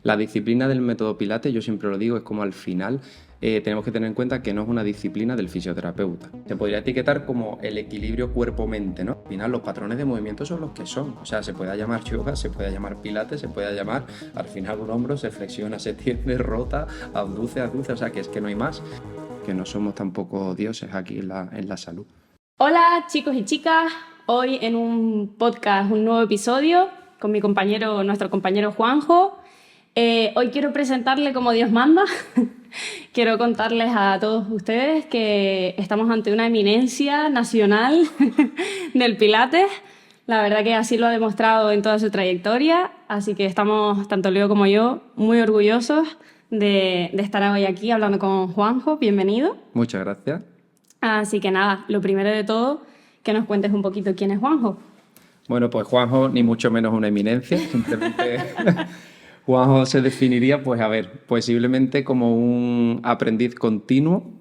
La disciplina del método Pilates, yo siempre lo digo, es como al final tenemos que tener en cuenta que no es una disciplina del fisioterapeuta. Se podría etiquetar como el equilibrio cuerpo-mente, ¿no? Al final los patrones de movimiento son los que son. O sea, se puede llamar yoga, se puede llamar pilates, se puede llamar, al final un hombro se flexiona, se tiende, rota, abduce, aduce, o sea, que es que no hay más, que no somos tampoco dioses aquí en la salud. Hola chicos y chicas, hoy en un podcast, un nuevo episodio con mi compañero, nuestro compañero Juanjo. Hoy quiero presentarle como Dios manda. Quiero contarles a todos ustedes que estamos ante una eminencia nacional del Pilates. La verdad que así lo ha demostrado en toda su trayectoria, así que estamos, tanto Leo como yo, muy orgullosos de estar hoy aquí hablando con Juanjo. Bienvenido. Muchas gracias. Así que nada, lo primero de todo, que nos cuentes un poquito quién es Juanjo. Bueno, pues Juanjo, ni mucho menos una eminencia, simplemente Juanjo se definiría, pues a ver, posiblemente como un aprendiz continuo,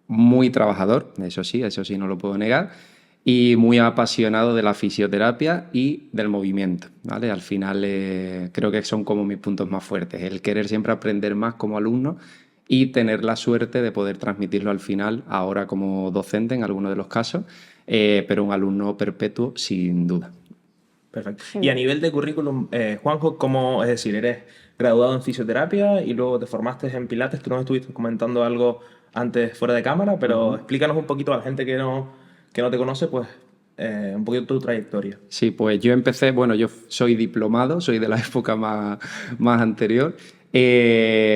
muy trabajador, eso sí, no lo puedo negar, y muy apasionado de la fisioterapia y del movimiento, ¿vale? Al final creo que son como mis puntos más fuertes, el querer siempre aprender más como alumno y tener la suerte de poder transmitirlo al final, ahora como docente en algunos de los casos, pero un alumno perpetuo sin duda. Perfecto. Y a nivel de currículum, Juanjo, ¿cómo, es decir, eres graduado en fisioterapia y luego te formaste en Pilates? Tú nos estuviste comentando algo antes fuera de cámara, pero explícanos un poquito a la gente que no te conoce, pues un poquito tu trayectoria. Sí, pues yo empecé, bueno, yo soy diplomado, soy de la época más anterior,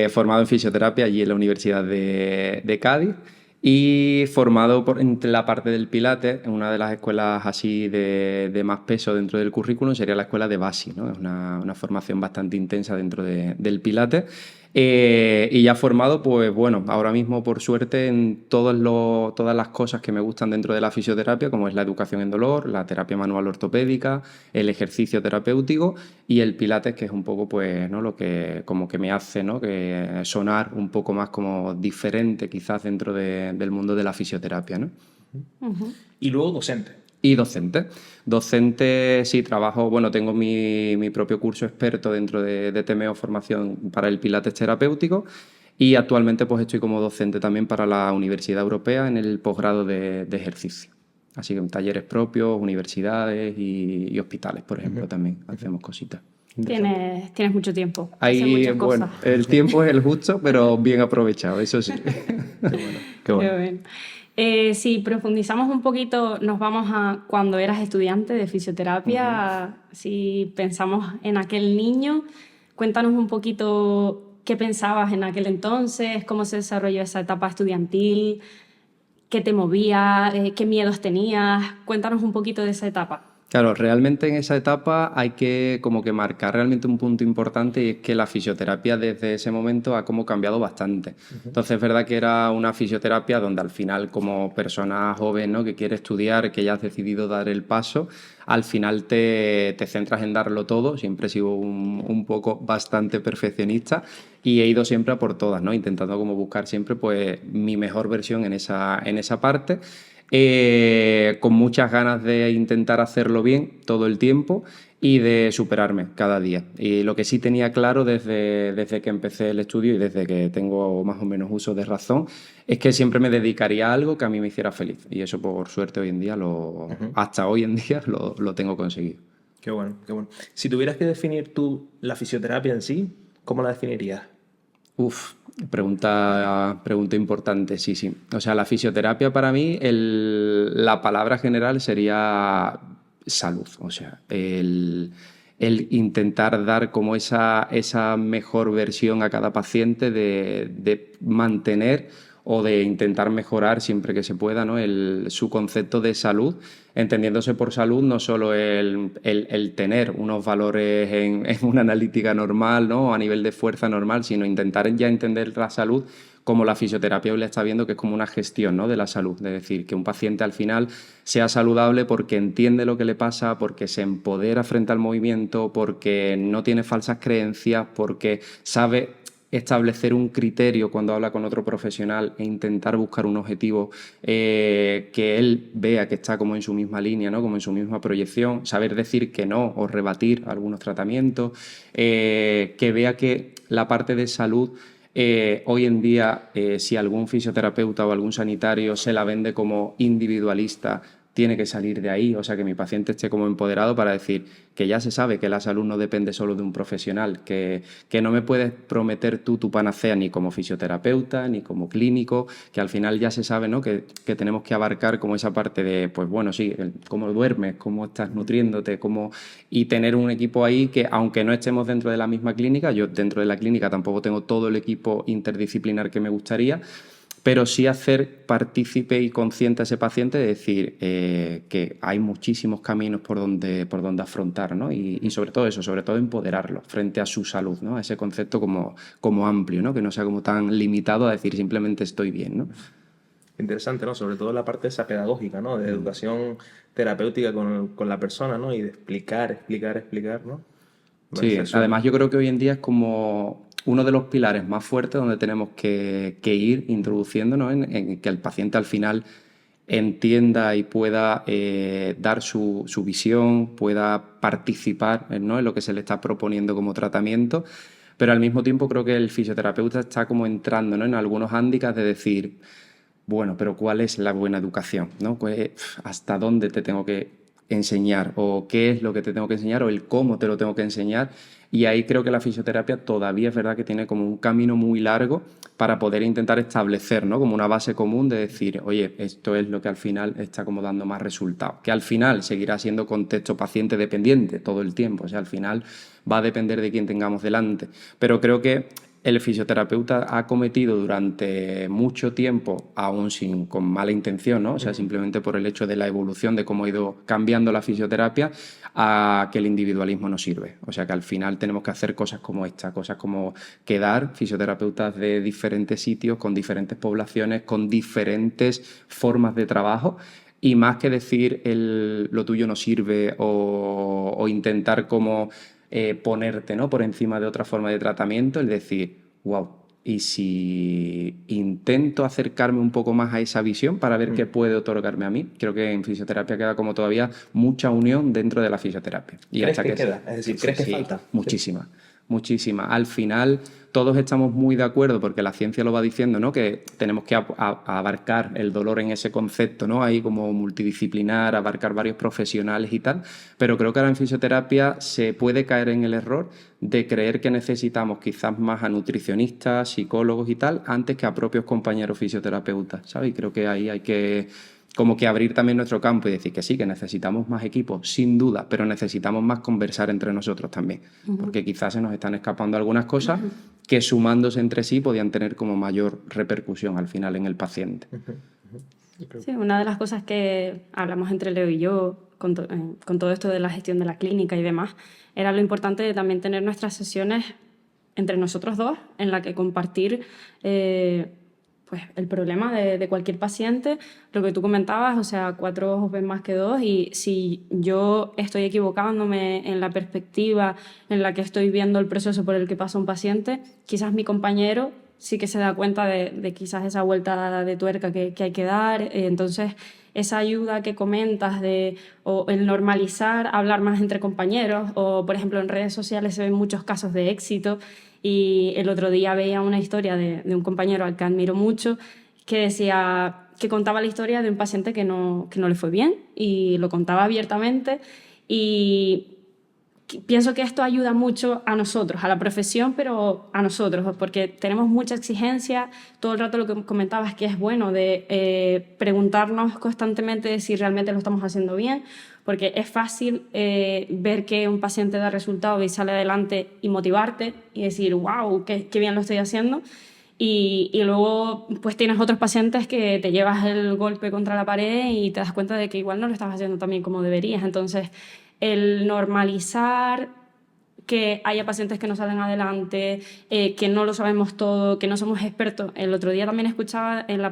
formado en fisioterapia allí en la Universidad de Cádiz y formado en la parte del Pilates, en una de las escuelas así de más peso dentro del currículum, sería la escuela de Basi, ¿no? Es una formación bastante intensa dentro del Pilates. Y ya formado, pues bueno, ahora mismo por suerte en todas las cosas que me gustan dentro de la fisioterapia, como es la educación en dolor, la terapia manual ortopédica, el ejercicio terapéutico y el pilates, que es un poco pues, ¿no? Lo que como que me hace, ¿no? Que sonar un poco más como diferente quizás dentro del mundo de la fisioterapia, ¿no? Y luego docente. Y docente. Docente, sí, trabajo, bueno, tengo mi propio curso experto dentro de TMO Formación para el Pilates terapéutico y actualmente pues estoy como docente también para la Universidad Europea en el posgrado de ejercicio. Así que en talleres propios, universidades y hospitales, por ejemplo, también hacemos cositas. Tienes mucho tiempo. Hacer Ahí, muchas bueno, cosas. el tiempo es el justo, pero bien aprovechado, eso sí. Qué bueno. Qué bien. Si profundizamos un poquito, nos vamos a cuando eras estudiante de fisioterapia. Si pensamos en aquel niño, cuéntanos un poquito qué pensabas en aquel entonces, cómo se desarrolló esa etapa estudiantil, qué te movía, qué miedos tenías. Cuéntanos un poquito de esa etapa. Claro, realmente en esa etapa hay que como que marcar realmente un punto importante y es que la fisioterapia desde ese momento ha como cambiado bastante. Entonces es verdad que era una fisioterapia donde al final como persona joven, ¿no? Que quiere estudiar, que ya has decidido dar el paso, al final te centras en darlo todo. Siempre he sido un poco bastante perfeccionista y he ido siempre a por todas, ¿no? Intentando como buscar siempre pues mi mejor versión en esa parte. Con muchas ganas de intentar hacerlo bien todo el tiempo y de superarme cada día. Y lo que sí tenía claro desde que empecé el estudio y desde que tengo más o menos uso de razón es que siempre me dedicaría a algo que a mí me hiciera feliz. Y eso por suerte hoy en día, hasta hoy en día lo tengo conseguido. Qué bueno, qué bueno. Si tuvieras que definir tú la fisioterapia en sí, ¿cómo la definirías? Uf, pregunta importante, sí, sí. O sea, la fisioterapia para mí, la palabra general sería salud. O sea, el intentar dar como esa mejor versión a cada paciente de mantener o de intentar mejorar siempre que se pueda, ¿no? Su concepto de salud, entendiéndose por salud no solo el tener unos valores en una analítica normal, ¿no? A nivel de fuerza normal, sino intentar ya entender la salud como la fisioterapia hoy le está viendo, que es como una gestión, ¿no? De la salud. Es decir, que un paciente al final sea saludable porque entiende lo que le pasa, porque se empodera frente al movimiento, porque no tiene falsas creencias, porque sabe establecer un criterio cuando habla con otro profesional e intentar buscar un objetivo que él vea que está como en su misma línea, ¿no? Como en su misma proyección, saber decir que no o rebatir algunos tratamientos, que vea que la parte de salud hoy en día, si algún fisioterapeuta o algún sanitario se la vende como individualista, tiene que salir de ahí, o sea, que mi paciente esté como empoderado para decir que ya se sabe que la salud no depende solo de un profesional, que no me puedes prometer tú tu panacea ni como fisioterapeuta, ni como clínico, que al final ya se sabe, ¿no? que tenemos que abarcar como esa parte de, pues bueno, sí, cómo duermes, cómo estás nutriéndote, y tener un equipo ahí que, aunque no estemos dentro de la misma clínica, yo dentro de la clínica tampoco tengo todo el equipo interdisciplinar que me gustaría, pero sí hacer partícipe y consciente a ese paciente de decir que hay muchísimos caminos por donde afrontar, ¿no? Y sobre todo eso, sobre todo empoderarlo frente a su salud, ¿no? A ese concepto como amplio, ¿no? Que no sea como tan limitado a decir simplemente estoy bien, ¿no? Interesante, ¿no? Sobre todo la parte esa pedagógica, ¿no? De educación terapéutica con la persona, ¿no? Y de explicar, ¿no? Sí, además yo creo que hoy en día es como uno de los pilares más fuertes donde tenemos que ir introduciendo, ¿no? En que el paciente al final entienda y pueda dar su visión, pueda participar, ¿no? En lo que se le está proponiendo como tratamiento, pero al mismo tiempo creo que el fisioterapeuta está como entrando, ¿no? En algunos hándicaps de decir, bueno, pero ¿cuál es la buena educación, ¿no? ¿Hasta dónde te tengo que enseñar? ¿O qué es lo que te tengo que enseñar? ¿O el cómo te lo tengo que enseñar? Y ahí creo que la fisioterapia todavía es verdad que tiene como un camino muy largo para poder intentar establecer, ¿no? Como una base común de decir, oye, esto es lo que al final está como dando más resultados. Que al final seguirá siendo contexto paciente dependiente todo el tiempo. O sea, al final va a depender de quién tengamos delante. Pero creo que el fisioterapeuta ha cometido durante mucho tiempo, aún con mala intención, ¿no? O sea, simplemente por el hecho de la evolución de cómo ha ido cambiando la fisioterapia, a que el individualismo no sirve. O sea, que al final tenemos que hacer cosas como esta, cosas como quedar fisioterapeutas de diferentes sitios, con diferentes poblaciones, con diferentes formas de trabajo. Y más que decir lo tuyo no sirve o intentar como ponerte, ¿no? Por encima de otra forma de tratamiento, el decir, wow, y si intento acercarme un poco más a esa visión para ver qué puede otorgarme a mí. Creo que en fisioterapia queda como todavía mucha unión dentro de la fisioterapia. Y ¿Crees hasta que queda? Es decir, ¿crees que falta? Muchísima. Muchísima. Al final todos estamos muy de acuerdo porque la ciencia lo va diciendo, ¿no? Que tenemos que abarcar el dolor en ese concepto, ¿no? Ahí como multidisciplinar, abarcar varios profesionales y tal, pero creo que ahora en fisioterapia se puede caer en el error de creer que necesitamos quizás más a nutricionistas, psicólogos y tal, antes que a propios compañeros fisioterapeutas, ¿sabes? Y creo que ahí hay que como que abrir también nuestro campo y decir que sí, que necesitamos más equipos, sin duda, pero necesitamos más conversar entre nosotros también, porque quizás se nos están escapando algunas cosas que sumándose entre sí podían tener como mayor repercusión al final en el paciente. Sí, una de las cosas que hablamos entre Leo y yo con todo esto de la gestión de la clínica y demás, era lo importante de también tener nuestras sesiones entre nosotros dos, en la que compartir pues el problema de cualquier paciente, lo que tú comentabas, o sea, 4 ojos ven más que 2, y si yo estoy equivocándome en la perspectiva en la que estoy viendo el proceso por el que pasa un paciente, quizás mi compañero sí que se da cuenta de quizás esa vuelta de tuerca que hay que dar. Entonces, esa ayuda que comentas o el normalizar, hablar más entre compañeros, o por ejemplo en redes sociales se ven muchos casos de éxito, y el otro día veía una historia de un compañero al que admiro mucho, que decía, que contaba la historia de un paciente que no le fue bien, y lo contaba abiertamente, y pienso que esto ayuda mucho a nosotros, a la profesión, pero a nosotros, porque tenemos mucha exigencia. Todo el rato lo que comentabas que es bueno de preguntarnos constantemente de si realmente lo estamos haciendo bien, porque es fácil ver que un paciente da resultado y sale adelante y motivarte y decir, wow, qué bien lo estoy haciendo. Y luego pues tienes otros pacientes que te llevas el golpe contra la pared y te das cuenta de que igual no lo estás haciendo tan bien como deberías. Entonces, el normalizar que haya pacientes que no salen adelante, que no lo sabemos todo, que no somos expertos. El otro día también escuchaba en la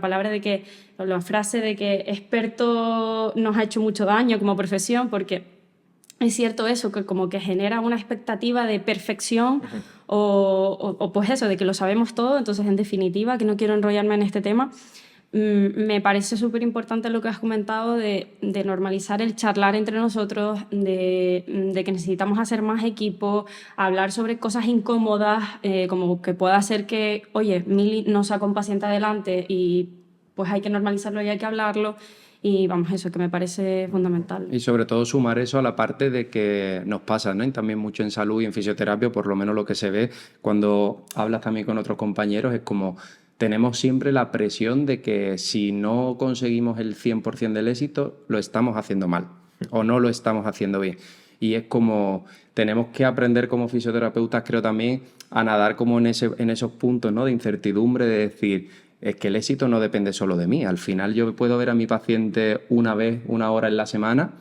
frase de que experto nos ha hecho mucho daño como profesión, porque es cierto eso, que como que genera una expectativa de perfección o pues eso, de que lo sabemos todo. Entonces, en definitiva, que no quiero enrollarme en este tema, me parece súper importante lo que has comentado de normalizar el charlar entre nosotros, de que necesitamos hacer más equipo, hablar sobre cosas incómodas, como que pueda ser que, oye, Mili no saca un paciente adelante y pues hay que normalizarlo y hay que hablarlo. Y vamos, eso que me parece fundamental. Y sobre todo sumar eso a la parte de que nos pasa, ¿no? Y también mucho en salud y en fisioterapia, por lo menos lo que se ve cuando hablas también con otros compañeros, es como tenemos siempre la presión de que si no conseguimos el 100% del éxito, lo estamos haciendo mal o no lo estamos haciendo bien. Y es como tenemos que aprender como fisioterapeutas, creo también, a nadar como en esos puntos, ¿no? De incertidumbre, de decir, es que el éxito no depende solo de mí. Al final yo puedo ver a mi paciente una vez, una hora en la semana,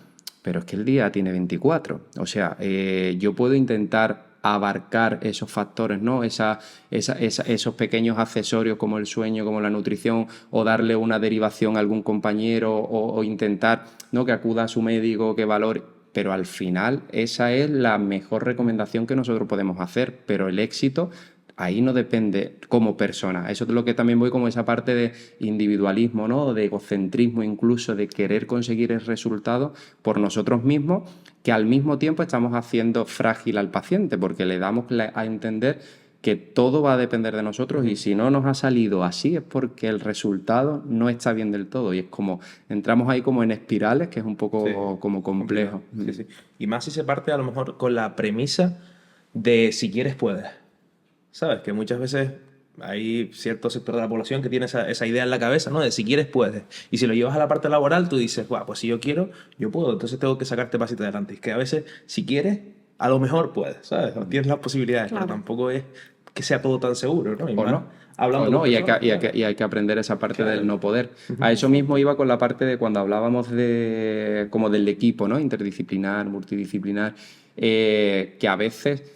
pero es que el día tiene 24. O sea, yo puedo intentar abarcar esos factores, ¿no? Esos pequeños accesorios como el sueño, como la nutrición, o darle una derivación a algún compañero, o intentar, ¿no? Que acuda a su médico, que valore. Pero al final esa es la mejor recomendación que nosotros podemos hacer. Pero el éxito ahí no depende como persona. Eso es lo que también voy como esa parte de individualismo, ¿no? De egocentrismo incluso, de querer conseguir el resultado por nosotros mismos, que al mismo tiempo estamos haciendo frágil al paciente, porque le damos a entender que todo va a depender de nosotros y si no nos ha salido así es porque el resultado no está bien del todo. Y es como, entramos ahí como en espirales, que es un poco como complejo. Sí, sí. Y más si se parte a lo mejor con la premisa de si quieres puedes. ¿Sabes? Que muchas veces hay cierto sector de la población que tiene esa idea en la cabeza, ¿no? De si quieres, puedes. Y si lo llevas a la parte laboral, tú dices, guau, pues si yo quiero, yo puedo. Entonces tengo que sacarte pasito adelante. Y es que a veces, si quieres, a lo mejor puedes, ¿sabes? Tienes las posibilidades, Claro. pero tampoco es que sea todo tan seguro, ¿no? Y O más no. hablando O no, con y hay personas, que aprender esa parte Claro. del no poder. A eso mismo iba con la parte de cuando hablábamos de como del equipo, ¿no? Interdisciplinar, multidisciplinar, que a veces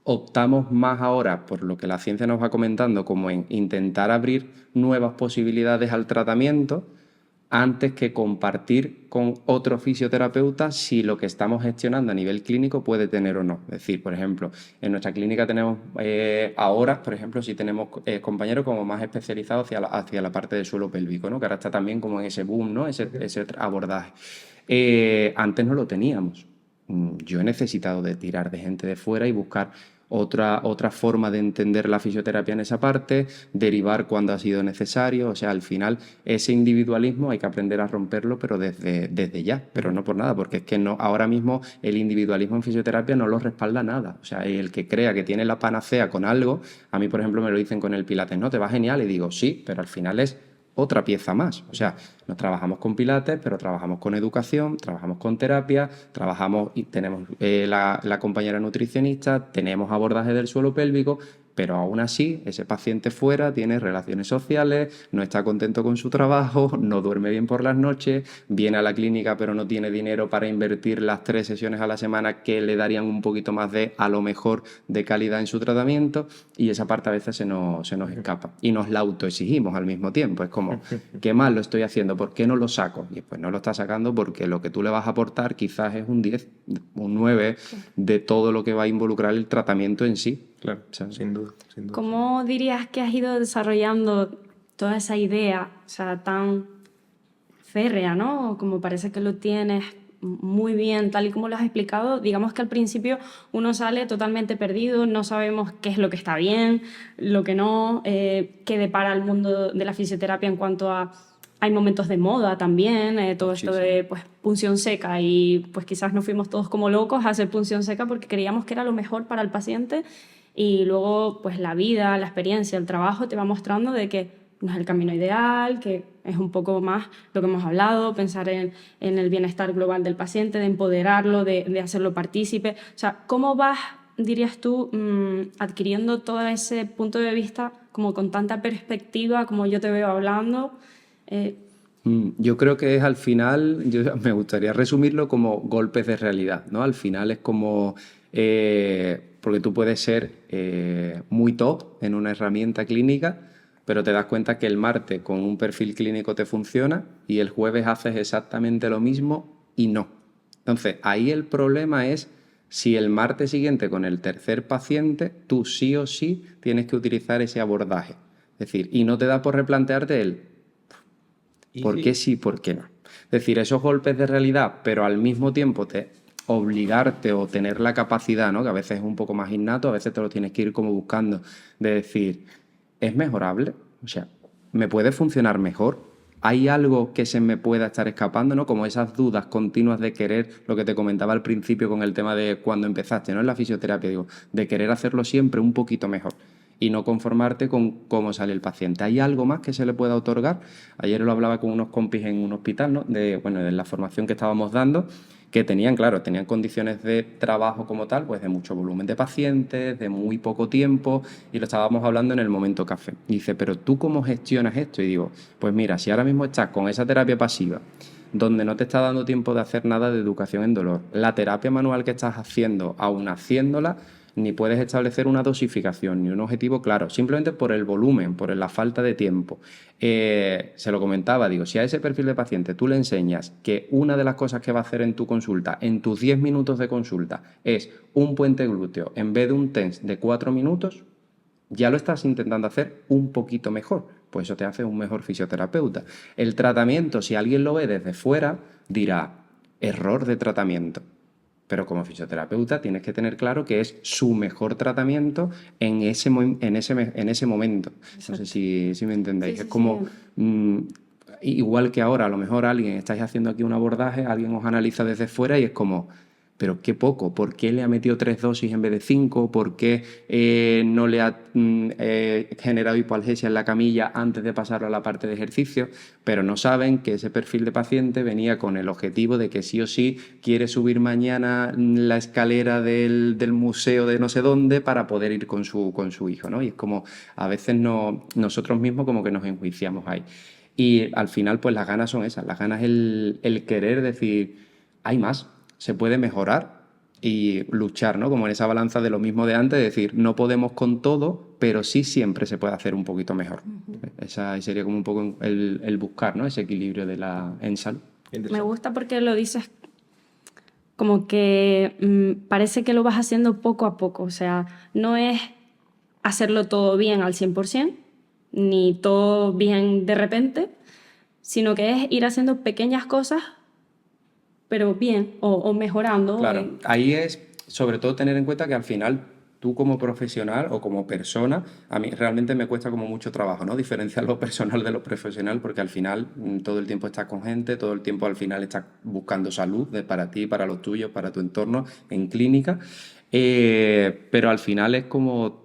optamos más ahora, por lo que la ciencia nos va comentando, como en intentar abrir nuevas posibilidades al tratamiento antes que compartir con otro fisioterapeuta si lo que estamos gestionando a nivel clínico puede tener o no. Es decir, por ejemplo, en nuestra clínica tenemos ahora, por ejemplo, si tenemos compañeros como más especializados hacia la parte del suelo pélvico, ¿no? Que ahora está también como en ese boom, ¿no? Ese abordaje. Antes no lo teníamos. Yo he necesitado de tirar de gente de fuera y buscar otra forma de entender la fisioterapia en esa parte, derivar cuando ha sido necesario. O sea, al final ese individualismo hay que aprender a romperlo, pero desde ya, pero no por nada, porque es que no, ahora mismo el individualismo en fisioterapia no lo respalda nada. O sea, el que crea que tiene la panacea con algo, a mí por ejemplo me lo dicen con el Pilates, no, te va genial, y digo, sí, pero al final es otra pieza más. O sea, nos trabajamos con Pilates, pero trabajamos con educación, trabajamos con terapia, trabajamos y tenemos la compañera nutricionista, tenemos abordaje del suelo pélvico, pero aún así ese paciente fuera tiene relaciones sociales, no está contento con su trabajo, no duerme bien por las noches, viene a la clínica pero no tiene dinero para invertir las 3 sesiones a la semana que le darían un poquito más a lo mejor, de calidad en su tratamiento, y esa parte a veces se nos escapa y nos la autoexigimos al mismo tiempo. Es como, ¿qué mal lo estoy haciendo? ¿Por qué no lo saco? Y pues no lo estás sacando porque lo que tú le vas a aportar quizás es un 10, un 9 de todo lo que va a involucrar el tratamiento en sí. Claro, sin duda, sin duda. ¿Cómo dirías que has ido desarrollando toda esa idea, o sea, tan férrea, ¿no? Como parece que lo tienes muy bien, tal y como lo has explicado. Digamos que al principio uno sale totalmente perdido, no sabemos qué es lo que está bien, lo que no, qué depara el mundo de la fisioterapia en cuanto a... Hay momentos de moda también, todo esto de pues, punción seca, y pues quizás nos fuimos todos como locos a hacer punción seca porque creíamos que era lo mejor para el paciente, y luego pues la vida, la experiencia, el trabajo te va mostrando de que no es el camino ideal, que es un poco más lo que hemos hablado, pensar en el bienestar global del paciente, de empoderarlo, de hacerlo partícipe. O sea, ¿cómo vas, dirías tú, adquiriendo todo ese punto de vista como con tanta perspectiva como yo te veo hablando? Yo creo que es al final, me gustaría resumirlo como golpes de realidad, ¿no? Al final es como, porque tú puedes ser muy top en una herramienta clínica, pero te das cuenta que el martes con un perfil clínico te funciona y el jueves haces exactamente lo mismo y no. Entonces, ahí el problema es Si el martes siguiente con el tercer paciente, tú sí o sí tienes que utilizar ese abordaje. Es decir, y no te da por replantearte el por qué sí, por qué no. Es decir, esos golpes de realidad, pero al mismo tiempo obligarte o tener la capacidad, ¿no? Que a veces es un poco más innato, a veces te lo tienes que ir como buscando, de decir, ¿es mejorable? O sea, ¿me puede funcionar mejor? ¿Hay algo que se me pueda estar escapando, ¿no? Como esas dudas continuas de querer, lo que te comentaba al principio con el tema de cuando empezaste, ¿no? En la fisioterapia, digo, de querer hacerlo siempre un poquito mejor y no conformarte con cómo sale el paciente. ¿Hay algo más que se le pueda otorgar? Ayer lo hablaba con unos compis en un hospital, ¿no? De la formación que estábamos dando, que tenían condiciones de trabajo como tal, pues de mucho volumen de pacientes, de muy poco tiempo, y lo estábamos hablando en el momento café. Y dice, ¿pero tú cómo gestionas esto? Y digo, pues mira, si ahora mismo estás con esa terapia pasiva, donde no te está dando tiempo de hacer nada de educación en dolor, la terapia manual que estás haciendo, aún haciéndola, ni puedes establecer una dosificación ni un objetivo claro, simplemente por el volumen, por la falta de tiempo. Se lo comentaba, digo, si a ese perfil de paciente tú le enseñas que una de las cosas que va a hacer en tu consulta, en tus 10 minutos de consulta, es un puente glúteo en vez de un TENS de 4 minutos, ya lo estás intentando hacer un poquito mejor, pues eso te hace un mejor fisioterapeuta. El tratamiento, si alguien lo ve desde fuera, dirá, error de tratamiento. Pero como fisioterapeuta tienes que tener claro que es su mejor tratamiento en ese momento. Exacto. No sé si me entendéis. Sí, es como, igual que ahora, a lo mejor estáis haciendo aquí un abordaje, alguien os analiza desde fuera y es como, pero qué poco, ¿por qué le ha metido 3 dosis en vez de 5? ¿Por qué no le ha generado hipoalgesia en la camilla antes de pasarlo a la parte de ejercicio? Pero no saben que ese perfil de paciente venía con el objetivo de que sí o sí quiere subir mañana la escalera del museo de no sé dónde para poder ir con su hijo, ¿no? Y es como, a veces nosotros mismos como que nos enjuiciamos ahí. Y al final, pues las ganas son esas, las ganas es el querer decir, hay más, se puede mejorar y luchar, ¿no? Como en esa balanza de lo mismo de antes, decir, no podemos con todo, pero sí siempre se puede hacer un poquito mejor. Esa sería como un poco el buscar, ¿no? Ese equilibrio en salud. Me gusta porque lo dices como que parece que lo vas haciendo poco a poco, o sea, no es hacerlo todo bien al 100%, ni todo bien de repente, sino que es ir haciendo pequeñas cosas pero bien, o mejorando. Claro, ahí es sobre todo tener en cuenta que al final tú como profesional o como persona, a mí realmente me cuesta como mucho trabajo, ¿no? Diferenciar lo personal de lo profesional, porque al final todo el tiempo estás con gente, todo el tiempo al final estás buscando salud para ti, para los tuyos, para tu entorno, en clínica, pero al final es como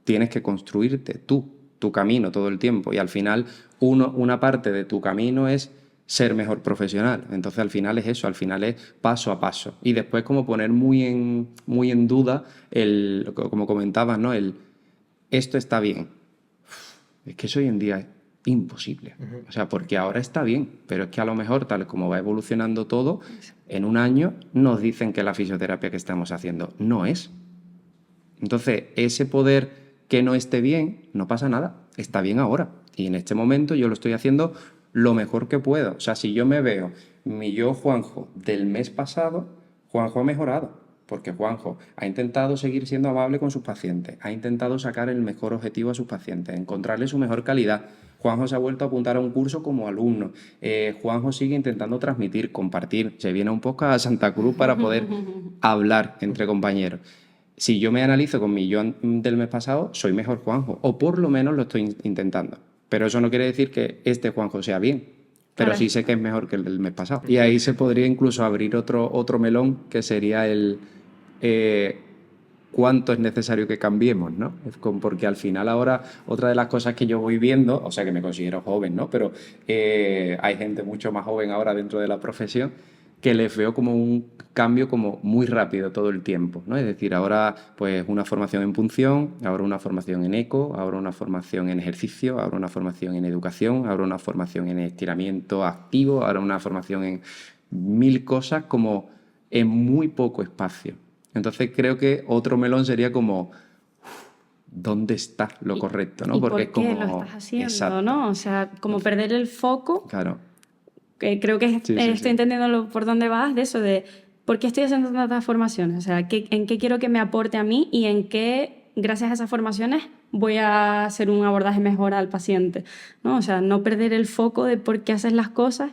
tienes que construirte tu camino todo el tiempo, y al final una parte de tu camino es ser mejor profesional. Entonces al final es eso, al final es paso a paso. Y después como poner muy en duda, como comentabas, ¿no? Esto está bien. Es que eso hoy en día es imposible. O sea, porque ahora está bien, pero es que a lo mejor, tal como va evolucionando todo, en un año nos dicen que la fisioterapia que estamos haciendo no es. Entonces, ese poder que no esté bien, no pasa nada. Está bien ahora. Y en este momento yo lo estoy haciendo lo mejor que puedo. O sea, si yo me veo mi yo Juanjo del mes pasado, Juanjo ha mejorado, porque Juanjo ha intentado seguir siendo amable con sus pacientes, ha intentado sacar el mejor objetivo a sus pacientes, encontrarle su mejor calidad. Juanjo se ha vuelto a apuntar a un curso como alumno. Juanjo sigue intentando transmitir, compartir. Se viene un poco a Santa Cruz para poder hablar entre compañeros. Si yo me analizo con mi yo del mes pasado, soy mejor Juanjo, o por lo menos lo estoy intentando. Pero eso no quiere decir que este Juanjo sea bien, pero claro, sí sé que es mejor que el del mes pasado. Y ahí se podría incluso abrir otro melón, que sería cuánto es necesario que cambiemos, ¿no? Porque al final ahora, otra de las cosas que yo voy viendo, o sea que me considero joven, ¿no? Pero hay gente mucho más joven ahora dentro de la profesión, que les veo como un cambio como muy rápido todo el tiempo, ¿no? Es decir, ahora pues una formación en punción, ahora una formación en eco, ahora una formación en ejercicio, ahora una formación en educación, ahora una formación en estiramiento activo, ahora una formación en 1000 cosas como en muy poco espacio. Entonces creo que otro melón sería como ¿dónde está lo correcto? ¿No? ¿Y porque por qué es como lo estás haciendo? exacto, ¿No? O sea, como perder el foco. Claro. Creo que Sí, estoy entendiendo por dónde vas, de eso, de ¿por qué estoy haciendo tantas formaciones? O sea, ¿en qué quiero que me aporte a mí y en qué, gracias a esas formaciones, voy a hacer un abordaje mejor al paciente, ¿no? O sea, no perder el foco de por qué haces las cosas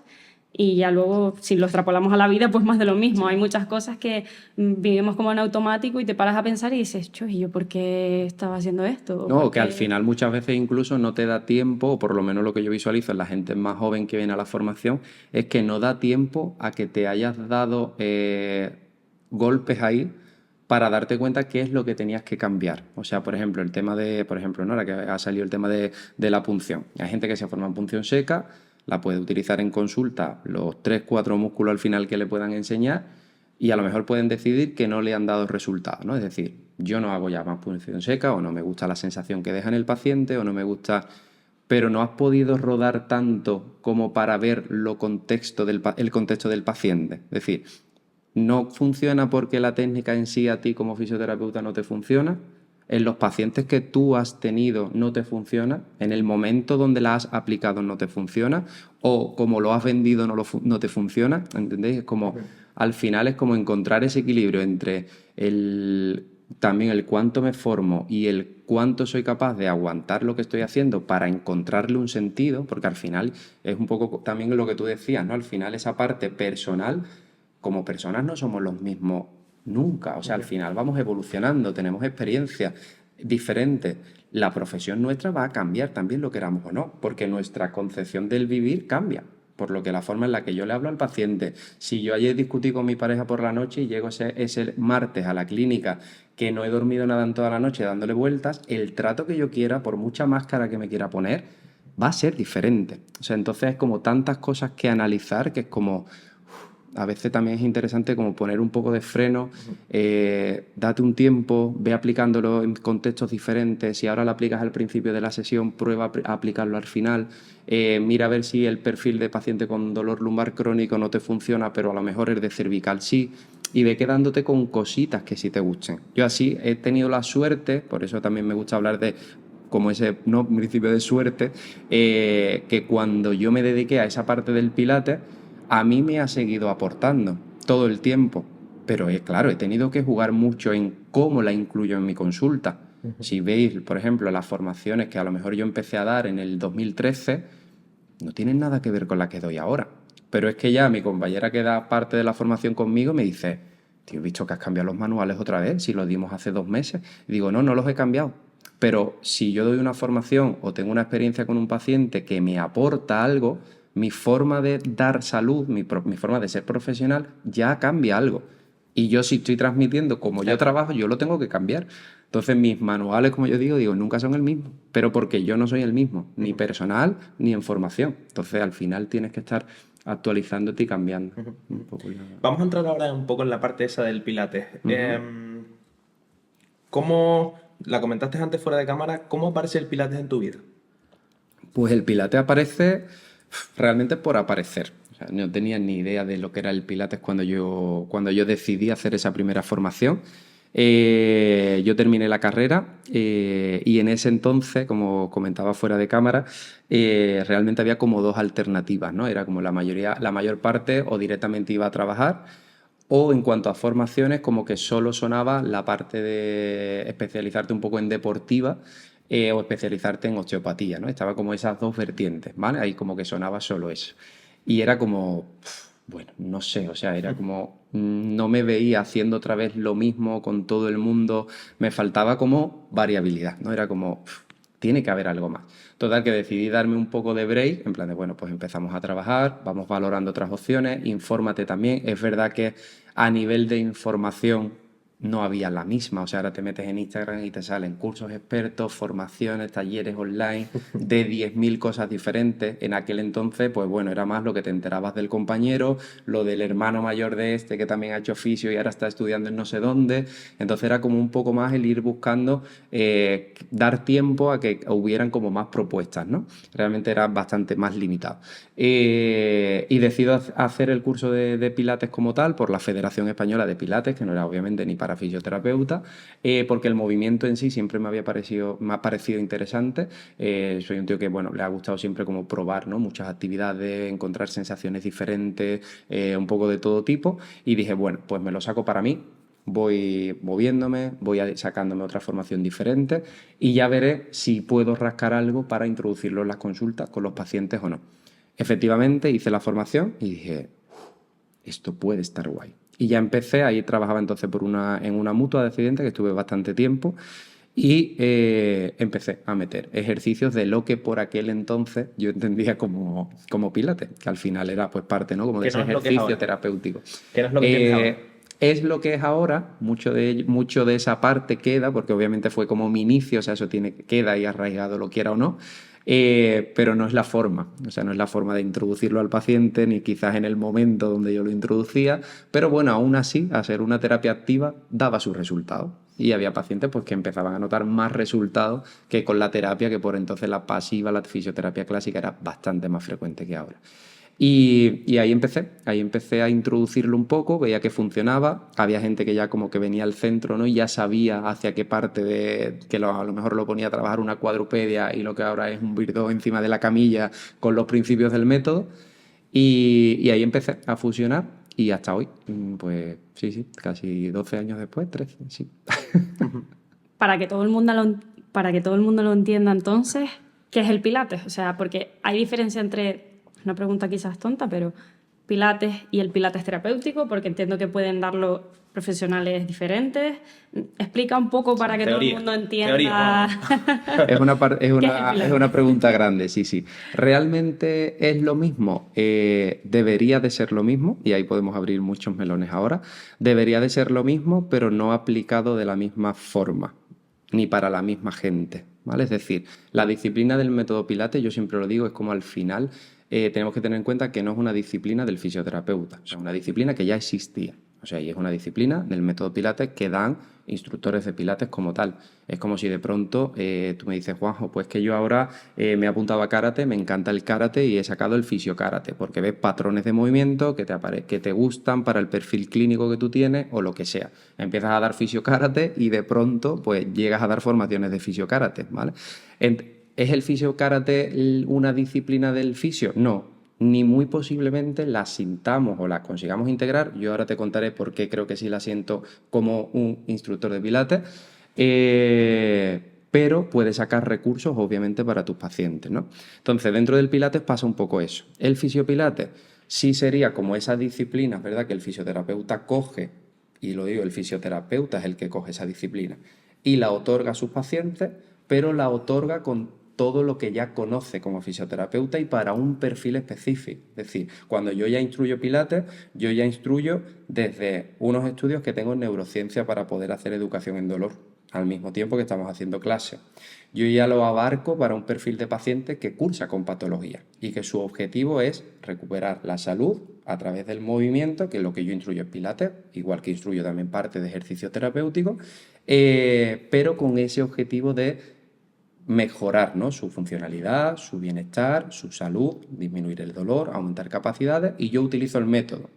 y ya luego, si lo extrapolamos a la vida, pues más de lo mismo. Hay muchas cosas que vivimos como en automático y te paras a pensar y dices, ¿y yo por qué estaba haciendo esto? ¿O No, por que al qué? final muchas veces incluso no te da tiempo, o por lo menos lo que yo visualizo en la gente más joven que viene a la formación, es que no da tiempo a que te hayas dado golpes ahí para darte cuenta qué es lo que tenías que cambiar. O sea, por ejemplo, el tema de, por ejemplo, ¿no? Ahora que ha salido el tema de la punción. Hay gente que se forma en punción seca, la puede utilizar en consulta los 3, 4 músculos al final que le puedan enseñar y a lo mejor pueden decidir que no le han dado resultados, ¿no? Es decir, yo no hago ya más punción seca o no me gusta la sensación que deja en el paciente o no me gusta, pero no has podido rodar tanto como para ver el contexto del paciente. Es decir, no funciona porque la técnica en sí a ti como fisioterapeuta no te funciona, en los pacientes que tú has tenido no te funciona, en el momento donde la has aplicado no te funciona, o como lo has vendido no te funciona, ¿entendéis? Es como, al final es como encontrar ese equilibrio entre también el cuánto me formo y el cuánto soy capaz de aguantar lo que estoy haciendo para encontrarle un sentido, porque al final es un poco también lo que tú decías, ¿no? Al final esa parte personal, como personas no somos los mismos nunca. O sea, al final vamos evolucionando, tenemos experiencias diferentes. La profesión nuestra va a cambiar también, lo queramos o no, porque nuestra concepción del vivir cambia. Por lo que la forma en la que yo le hablo al paciente, si yo ayer discutí con mi pareja por la noche y llego ese martes a la clínica que no he dormido nada en toda la noche dándole vueltas, el trato que yo quiera, por mucha máscara que me quiera poner, va a ser diferente. O sea, entonces es como tantas cosas que analizar que es como a veces también es interesante como poner un poco de freno, date un tiempo, ve aplicándolo en contextos diferentes. Si ahora lo aplicas al principio de la sesión, prueba a aplicarlo al final. Mira a ver si el perfil de paciente con dolor lumbar crónico no te funciona, pero a lo mejor el de cervical sí. Y ve quedándote con cositas que sí te gusten. Yo así he tenido la suerte, por eso también me gusta hablar de como ese ¿no? principio de suerte, que cuando yo me dediqué a esa parte del Pilates, a mí me ha seguido aportando todo el tiempo, pero claro, he tenido que jugar mucho en cómo la incluyo en mi consulta. Si veis, por ejemplo, las formaciones que a lo mejor yo empecé a dar en el 2013, no tienen nada que ver con la que doy ahora. Pero es que ya mi compañera que da parte de la formación conmigo me dice, tío, he visto que has cambiado los manuales otra vez, si los dimos hace 2 meses. Y digo, no los he cambiado. Pero si yo doy una formación o tengo una experiencia con un paciente que me aporta algo, mi forma de dar salud, mi forma de ser profesional ya cambia algo. Y yo si estoy transmitiendo como yo trabajo, yo lo tengo que cambiar. Entonces mis manuales, como yo digo, nunca son el mismo, pero porque yo no soy el mismo, ni personal ni en formación. Entonces al final tienes que estar actualizándote y cambiando. Un poco Vamos a entrar ahora un poco en la parte esa del Pilates. ¿Cómo, la comentaste antes fuera de cámara, cómo aparece el Pilates en tu vida? Pues el Pilates aparece realmente por aparecer. O sea, no tenía ni idea de lo que era el Pilates cuando yo decidí hacer esa primera formación. Yo terminé la carrera y en ese entonces, como comentaba fuera de cámara, realmente había como dos alternativas, ¿no? Era como la mayor parte o directamente iba a trabajar o en cuanto a formaciones como que solo sonaba la parte de especializarte un poco en deportiva o especializarte en osteopatía, ¿no? Estaba como esas dos vertientes, ¿vale? Ahí como que sonaba solo eso. Y era como, bueno, no sé, o sea, era como, no me veía haciendo otra vez lo mismo con todo el mundo, me faltaba como variabilidad, ¿no? Era como, tiene que haber algo más. Total, que decidí darme un poco de break, en plan de, bueno, pues empezamos a trabajar, vamos valorando otras opciones, infórmate también. Es verdad que a nivel de información no había la misma, o sea, ahora te metes en Instagram y te salen cursos expertos, formaciones, talleres online, de 10.000 cosas diferentes. En aquel entonces, pues bueno, era más lo que te enterabas del compañero, lo del hermano mayor de este que también ha hecho oficio y ahora está estudiando en no sé dónde. Entonces era como un poco más el ir buscando, dar tiempo a que hubieran como más propuestas, ¿no? Realmente era bastante más limitado. Y decido hacer el curso de Pilates como tal por la Federación Española de Pilates, que no era obviamente ni para para fisioterapeuta, porque el movimiento en sí siempre me ha parecido interesante. Soy un tío que, bueno, le ha gustado siempre como probar, ¿no? Muchas actividades, encontrar sensaciones diferentes, un poco de todo tipo, y dije, bueno, pues me lo saco para mí. Voy moviéndome, sacándome otra formación diferente y ya veré si puedo rascar algo para introducirlo en las consultas con los pacientes o no. Efectivamente, hice la formación y dije, esto puede estar guay. Y ya empecé, ahí trabajaba entonces en una mutua de accidentes que estuve bastante tiempo y empecé a meter ejercicios de lo que por aquel entonces yo entendía como pilates, que al final era pues parte, ¿no? Como de ese ejercicio terapéutico. ¿Qué no es lo que tienes ahora? Es lo que es ahora, mucho de esa parte queda, porque obviamente fue como mi inicio, o sea, eso queda ahí arraigado, lo quiera o no, pero no es la forma, o sea, no es la forma de introducirlo al paciente, ni quizás en el momento donde yo lo introducía, pero bueno, aún así, hacer una terapia activa daba sus resultados. Y había pacientes pues, que empezaban a notar más resultados que con la terapia, que por entonces la pasiva, la fisioterapia clásica, era bastante más frecuente que ahora. Y ahí empecé a introducirlo un poco, veía que funcionaba, había gente que ya como que venía al centro, ¿no? Y ya sabía hacia qué parte a lo mejor lo ponía a trabajar una cuadrupedia y lo que ahora es un birdo encima de la camilla con los principios del método. Y ahí empecé a fusionar y hasta hoy, pues sí, casi 12 años después, 13, sí. Para que todo el mundo lo entienda entonces, ¿qué es el Pilates? O sea, porque hay diferencia entre, una pregunta quizás tonta, pero Pilates y el Pilates terapéutico, porque entiendo que pueden darlo profesionales diferentes. Explica un poco para que todo el mundo entienda. Es una pregunta grande, sí. ¿Realmente es lo mismo? Debería de ser lo mismo, y ahí podemos abrir muchos melones ahora. Debería de ser lo mismo, pero no aplicado de la misma forma, ni para la misma gente, ¿vale? Es decir, la disciplina del método Pilates, yo siempre lo digo, es como al final tenemos que tener en cuenta que no es una disciplina del fisioterapeuta, es una disciplina que ya existía. O sea, y es una disciplina del método Pilates que dan instructores de Pilates como tal. Es como si de pronto tú me dices, Juanjo, pues que yo ahora me he apuntado a karate, me encanta el karate y he sacado el fisiokarate, porque ves patrones de movimiento que te gustan para el perfil clínico que tú tienes o lo que sea. Empiezas a dar fisiokarate y de pronto pues llegas a dar formaciones de fisiokarate, ¿vale? ¿Es el fisiokarate una disciplina del fisio? No, ni muy posiblemente la sintamos o la consigamos integrar. Yo ahora te contaré por qué creo que sí la siento como un instructor de Pilates, pero puede sacar recursos obviamente para tus pacientes, ¿no? Entonces, dentro del Pilates pasa un poco eso. El fisiopilates sí sería como esa disciplina, ¿verdad?, que el fisioterapeuta coge, y lo digo, el fisioterapeuta es el que coge esa disciplina, y la otorga a sus pacientes, pero la otorga con todo lo que ya conoce como fisioterapeuta y para un perfil específico. Es decir, cuando yo ya instruyo Pilates, yo ya instruyo desde unos estudios que tengo en neurociencia para poder hacer educación en dolor, al mismo tiempo que estamos haciendo clase. Yo ya lo abarco para un perfil de paciente que cursa con patología y que su objetivo es recuperar la salud a través del movimiento, que es lo que yo instruyo en Pilates, igual que instruyo también parte de ejercicio terapéutico, pero con ese objetivo de mejorar, ¿no?, su funcionalidad, su bienestar, su salud, disminuir el dolor, aumentar capacidades, y yo utilizo el método.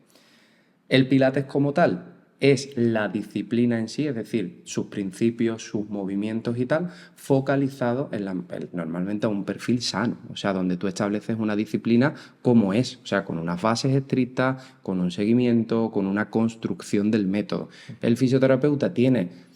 El Pilates como tal es la disciplina en sí, es decir, sus principios, sus movimientos y tal, focalizado normalmente a un perfil sano, o sea, donde tú estableces una disciplina como es, o sea, con unas bases estrictas, con un seguimiento, con una construcción del método. El fisioterapeuta tiene,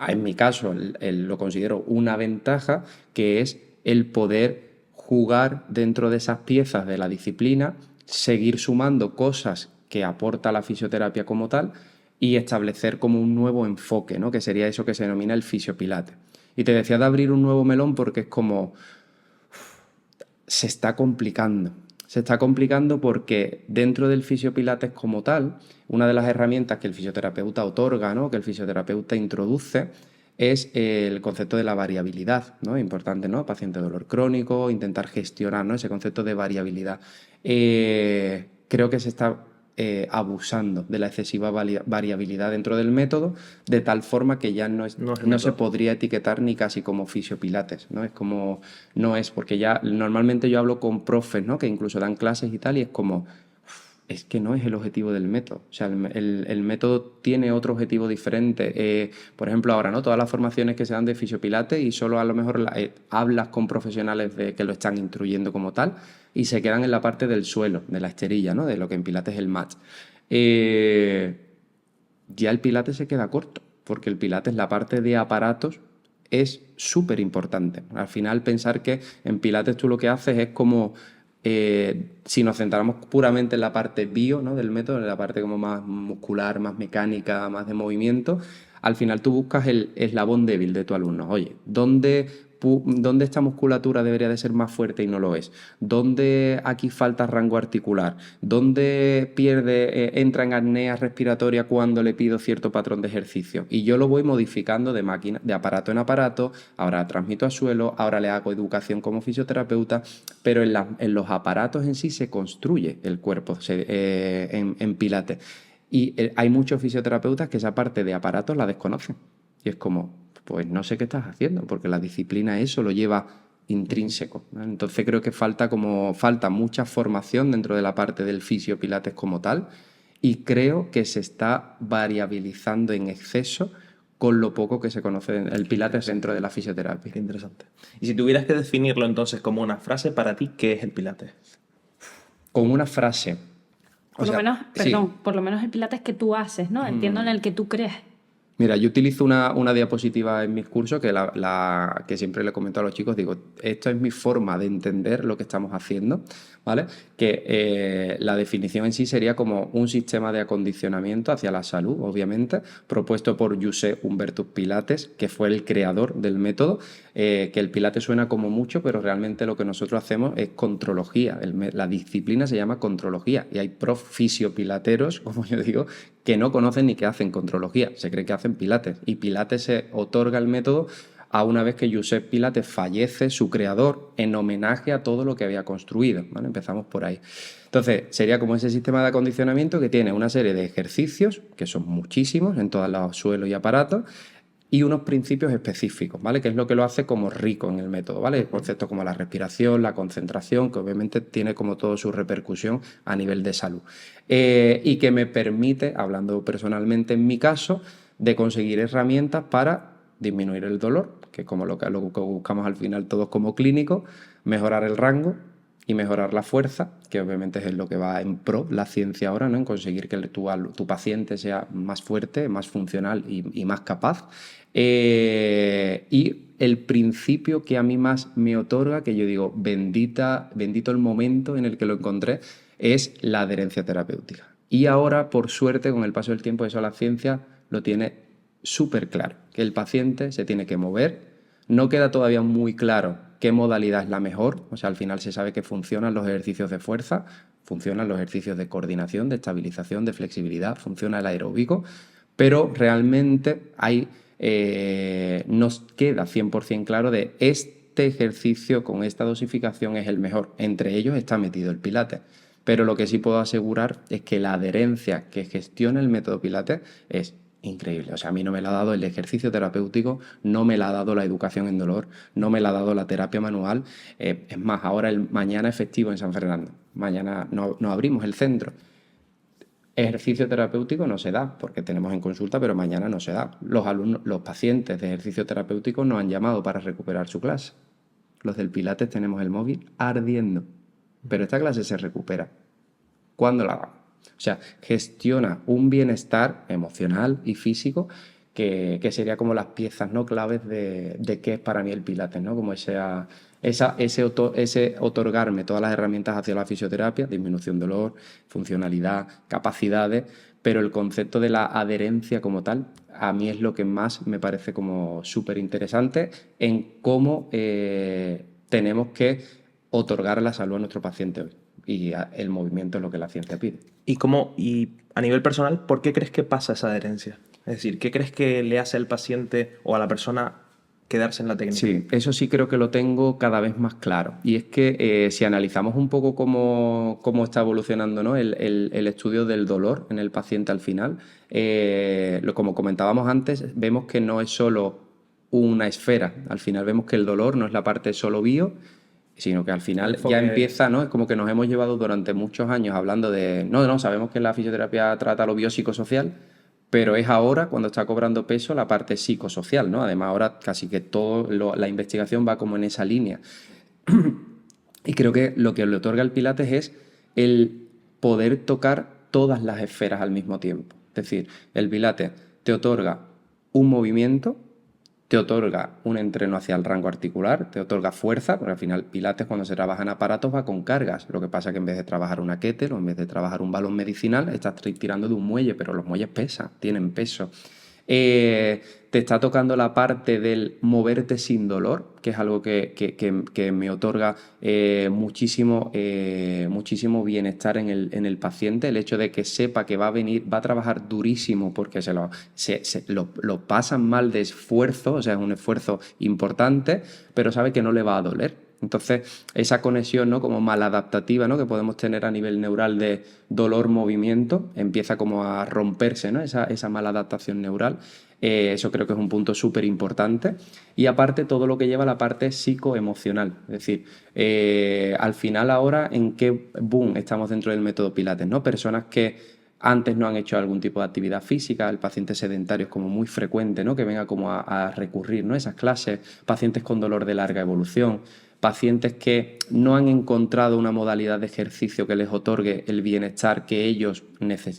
en mi caso, lo considero una ventaja, que es el poder jugar dentro de esas piezas de la disciplina, seguir sumando cosas que aporta la fisioterapia como tal y establecer como un nuevo enfoque, ¿no?, que sería eso que se denomina el fisiopilate. Y te decía de abrir un nuevo melón porque es como se está complicando. Se está complicando porque dentro del fisiopilates como tal, una de las herramientas que el fisioterapeuta otorga, ¿no?, que el fisioterapeuta introduce, es el concepto de la variabilidad, ¿no? Importante, ¿no? Paciente de dolor crónico, intentar gestionar, ¿no?, ese concepto de variabilidad. Creo que se está abusando de la excesiva variabilidad dentro del método, de tal forma que ya no se podría etiquetar ni casi como fisiopilates, ¿no? Es como, no es, porque ya normalmente yo hablo con profes, ¿no?, que incluso dan clases y tal, y es como, es que no es el objetivo del método. O sea, el método tiene otro objetivo diferente. Por ejemplo, ahora, ¿no? Todas las formaciones que se dan de fisiopilates y solo a lo mejor hablas con profesionales que lo están instruyendo como tal y se quedan en la parte del suelo, de la esterilla, ¿no? De lo que en pilates es el mat. Ya el pilates se queda corto, porque el pilates, la parte de aparatos, es súper importante. Al final, pensar que en pilates tú lo que haces es como, si nos centramos puramente en la parte bio, ¿no? del método, en la parte como más muscular, más mecánica, más de movimiento, al final tú buscas el eslabón débil de tu alumno. Oye, ¿dónde esta musculatura debería de ser más fuerte y no lo es? ¿Dónde aquí falta rango articular? ¿Dónde entra en apnea respiratoria cuando le pido cierto patrón de ejercicio? Y yo lo voy modificando de máquina, de aparato en aparato, ahora transmito a suelo, ahora le hago educación como fisioterapeuta, pero en los aparatos en sí se construye el cuerpo en pilates. Y hay muchos fisioterapeutas que esa parte de aparatos la desconocen. Y es como, pues no sé qué estás haciendo, porque la disciplina eso lo lleva intrínseco, ¿no? Entonces creo que falta mucha formación dentro de la parte del fisio-pilates como tal, y creo que se está variabilizando en exceso con lo poco que se conoce el pilates dentro de la fisioterapia. Qué interesante. Y si tuvieras que definirlo entonces como una frase, para ti, ¿qué es el pilates? Con una frase. Por lo menos, perdón, por lo menos el pilates que tú haces, ¿no? Entiendo en el que tú crees. Mira, yo utilizo una diapositiva en mis cursos que siempre le comento a los chicos, digo, esto es mi forma de entender lo que estamos haciendo, ¿vale? Que la definición en sí sería como un sistema de acondicionamiento hacia la salud, obviamente, propuesto por Josep Humbertus Pilates, que fue el creador del método, que el pilates suena como mucho, pero realmente lo que nosotros hacemos es contrología. La disciplina se llama contrología y hay fisiopilateros, como yo digo, que no conocen ni que hacen contrología, se cree que hacen pilates. Y pilates se otorga el método a una vez que Josep Pilates fallece, su creador, en homenaje a todo lo que había construido, ¿vale? Empezamos por ahí. Entonces, sería como ese sistema de acondicionamiento que tiene una serie de ejercicios, que son muchísimos en todos los suelos y aparatos, y unos principios específicos, ¿vale? Que es lo que lo hace como rico en el método, ¿vale? Conceptos como la respiración, la concentración, que obviamente tiene como todo su repercusión a nivel de salud. Y que me permite, hablando personalmente en mi caso, de conseguir herramientas para disminuir el dolor, que es como lo que buscamos al final todos como clínicos, mejorar el rango y mejorar la fuerza, que obviamente es lo que va en pro la ciencia ahora, ¿no? En conseguir que tu paciente sea más fuerte, más funcional y más capaz. Y el principio que a mí más me otorga, que yo digo, bendito el momento en el que lo encontré, es la adherencia terapéutica. Y ahora, por suerte, con el paso del tiempo, eso la ciencia lo tiene súper claro, que el paciente se tiene que mover. No queda todavía muy claro qué modalidad es la mejor, o sea, al final se sabe que funcionan los ejercicios de fuerza, funcionan los ejercicios de coordinación, de estabilización, de flexibilidad, funciona el aeróbico, pero realmente nos queda 100% claro de este ejercicio con esta dosificación es el mejor. Entre ellos está metido el Pilates. Pero lo que sí puedo asegurar es que la adherencia que gestiona el método Pilates es increíble. O sea, a mí no me la ha dado el ejercicio terapéutico, no me la ha dado la educación en dolor, no me la ha dado la terapia manual. Es más, ahora mañana es festivo en San Fernando. Mañana no abrimos el centro. Ejercicio terapéutico no se da, porque tenemos en consulta, pero mañana no se da. Los pacientes de ejercicio terapéutico nos han llamado para recuperar su clase. Los del Pilates tenemos el móvil ardiendo, pero esta clase se recupera. ¿Cuándo la haga? O sea, gestiona un bienestar emocional y físico que sería como las piezas no claves de qué es para mí el Pilates, ¿no? Como ese otorgarme todas las herramientas hacia la fisioterapia, disminución de dolor, funcionalidad, capacidades, pero el concepto de la adherencia como tal, a mí es lo que más me parece como súper interesante en cómo tenemos que otorgar la salud a nuestro paciente hoy. Y el movimiento es lo que la ciencia pide. Y a nivel personal, ¿por qué crees que pasa esa adherencia? Es decir, ¿qué crees que le hace al paciente o a la persona quedarse en la técnica? Sí, eso sí creo que lo tengo cada vez más claro. Y es que si analizamos un poco cómo está evolucionando, ¿no? el estudio del dolor en el paciente al final, como comentábamos antes, vemos que no es solo una esfera. Al final vemos que el dolor no es la parte solo bio, sino que al final enfoque... ya empieza, ¿no? Es como que nos hemos llevado durante muchos años hablando de, no, sabemos que la fisioterapia trata lo biopsicosocial, pero es ahora cuando está cobrando peso la parte psicosocial, ¿no? Además, ahora casi que toda la investigación va como en esa línea. Y creo que lo que le otorga el Pilates es el poder tocar todas las esferas al mismo tiempo. Es decir, el Pilates te otorga un movimiento, te otorga un entreno hacia el rango articular, te otorga fuerza, porque al final Pilates cuando se trabaja en aparatos va con cargas. Lo que pasa es que en vez de trabajar una kettlebell o en vez de trabajar un balón medicinal, estás tirando de un muelle, pero los muelles pesan, tienen peso. Te está tocando la parte del moverte sin dolor, que es algo que me otorga muchísimo bienestar en el paciente, el hecho de que sepa que va a trabajar durísimo porque lo pasan mal de esfuerzo, o sea, es un esfuerzo importante, pero sabe que no le va a doler. Entonces, esa conexión, ¿no? Como maladaptativa, ¿no? Que podemos tener a nivel neural de dolor-movimiento, empieza como a romperse, ¿no? Esa maladaptación neural. Eso creo que es un punto súper importante. Y aparte, todo lo que lleva a la parte psicoemocional. Es decir, al final ahora, ¿en qué boom estamos dentro del método Pilates, ¿no? Personas que antes no han hecho algún tipo de actividad física, el paciente sedentario es como muy frecuente, ¿no? Que venga como a recurrir, ¿no? Esas clases, pacientes con dolor de larga evolución, pacientes que no han encontrado una modalidad de ejercicio que les otorgue el bienestar que ellos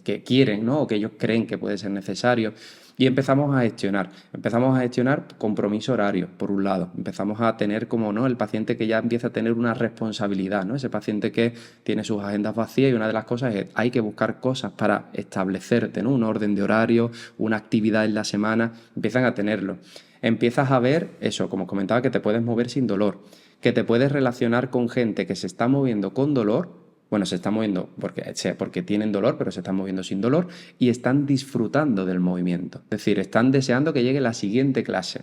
que quieren, ¿no? O que ellos creen que puede ser necesario. Y empezamos a gestionar compromiso horario, por un lado. Empezamos a tener como, ¿no? El paciente que ya empieza a tener una responsabilidad, ¿no? Ese paciente que tiene sus agendas vacías y una de las cosas es hay que buscar cosas para establecerte, ¿no? Un orden de horario, una actividad en la semana, empiezan a tenerlo. Empiezas a ver eso, como comentaba, que te puedes mover sin dolor, que te puedes relacionar con gente que se está moviendo con dolor. Bueno, se están moviendo porque tienen dolor, pero se están moviendo sin dolor y están disfrutando del movimiento. Es decir, están deseando que llegue la siguiente clase.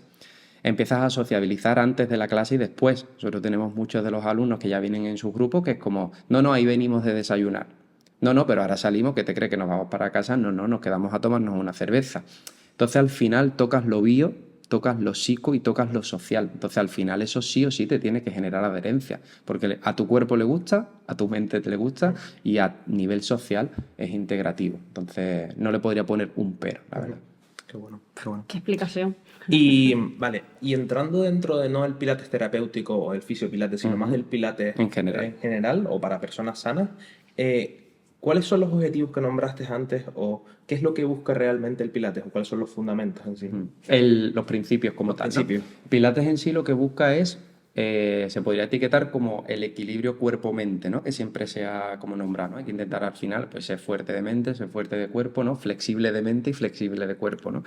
Empiezas a sociabilizar antes de la clase y después. Nosotros tenemos muchos de los alumnos que ya vienen en sus grupos que es como, no, ahí venimos de desayunar. No, pero ahora salimos, ¿qué te crees que nos vamos para casa? No, nos quedamos a tomarnos una cerveza. Entonces, al final, tocas lo bio, tocas lo psico y tocas lo social. Entonces, al final, eso sí o sí te tiene que generar adherencia, porque a tu cuerpo le gusta, a tu mente le gusta y a nivel social es integrativo. Entonces, no le podría poner un pero, la verdad. Qué bueno, qué bueno. Qué explicación. Y vale, y entrando dentro de no el pilates terapéutico o el fisiopilates, sino más del pilates En general. o para personas sanas, ¿cuáles son los objetivos que nombraste antes o qué es lo que busca realmente el pilates o cuáles son los fundamentos en sí? Los principios como tal, ¿no? Principios. Pilates en sí lo que busca es, se podría etiquetar como el equilibrio cuerpo-mente, ¿no? Que siempre se ha como nombrado, ¿no? Hay que intentar al final pues, ser fuerte de mente, ser fuerte de cuerpo, ¿no? Flexible de mente y flexible de cuerpo, ¿no?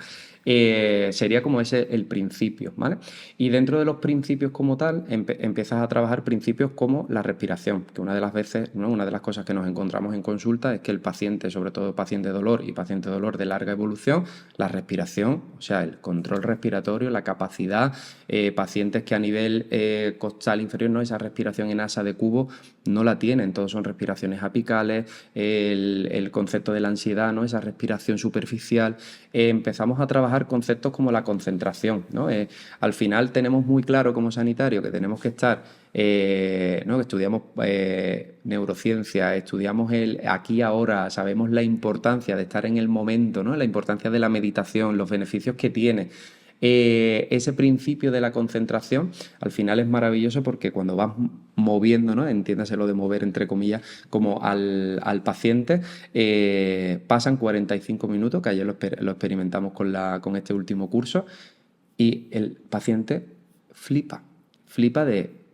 Sería como ese el principio, ¿vale? Y dentro de los principios como tal, empiezas a trabajar principios como la respiración, que una de las veces, ¿no? Una de las cosas que nos encontramos en consulta es que el paciente, sobre todo paciente de dolor y paciente de dolor de larga evolución, la respiración, o sea, el control respiratorio, la capacidad, pacientes que a nivel costal inferior, ¿no? Esa respiración en asa de cubo no la tienen, todos son respiraciones apicales, el concepto de la ansiedad, ¿no? Esa respiración superficial. Empezamos a trabajar conceptos como la concentración, ¿no? Al final tenemos muy claro como sanitario que tenemos que estar, ¿no? Que estudiamos neurociencia, estudiamos el aquí ahora, sabemos la importancia de estar en el momento, ¿no? La importancia de la meditación, los beneficios que tiene. Ese principio de la concentración al final es maravilloso porque cuando vas moviendo, ¿no? Entiéndase lo de mover entre comillas, como al paciente, pasan 45 minutos, que ayer lo experimentamos con este último curso, y el paciente flipa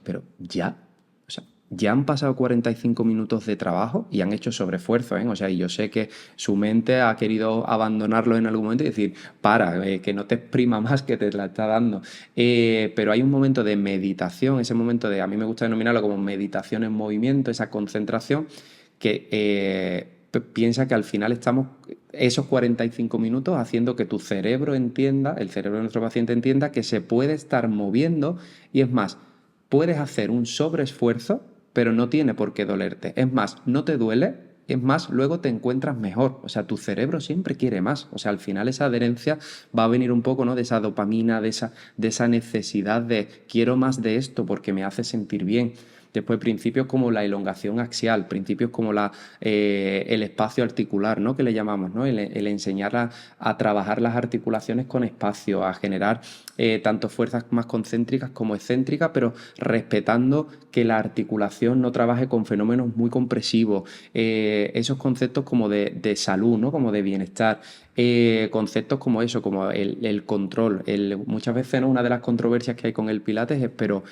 pero ya, o sea, ya han pasado 45 minutos de trabajo y han hecho sobreesfuerzo, ¿eh? O sea, y yo sé que su mente ha querido abandonarlo en algún momento y decir, que no te exprima más que te la está dando. Pero hay un momento de meditación, ese momento a mí me gusta denominarlo como meditación en movimiento, esa concentración que piensa que al final estamos esos 45 minutos haciendo que tu cerebro entienda, el cerebro de nuestro paciente entienda que se puede estar moviendo y es más, puedes hacer un sobreesfuerzo, pero no tiene por qué dolerte. Es más, no te duele, es más, luego te encuentras mejor. O sea, tu cerebro siempre quiere más. O sea, al final esa adherencia va a venir un poco, ¿no? De esa dopamina, de esa necesidad de quiero más de esto porque me hace sentir bien. Después principios como la elongación axial, principios como el espacio articular, ¿no? Que le llamamos, ¿no? El enseñar a trabajar las articulaciones con espacio, a generar tanto fuerzas más concéntricas como excéntricas, pero respetando que la articulación no trabaje con fenómenos muy compresivos. Esos conceptos como de salud, ¿no? Como de bienestar. Conceptos como eso, como el control. Muchas veces, ¿no? Una de las controversias que hay con el Pilates es, pero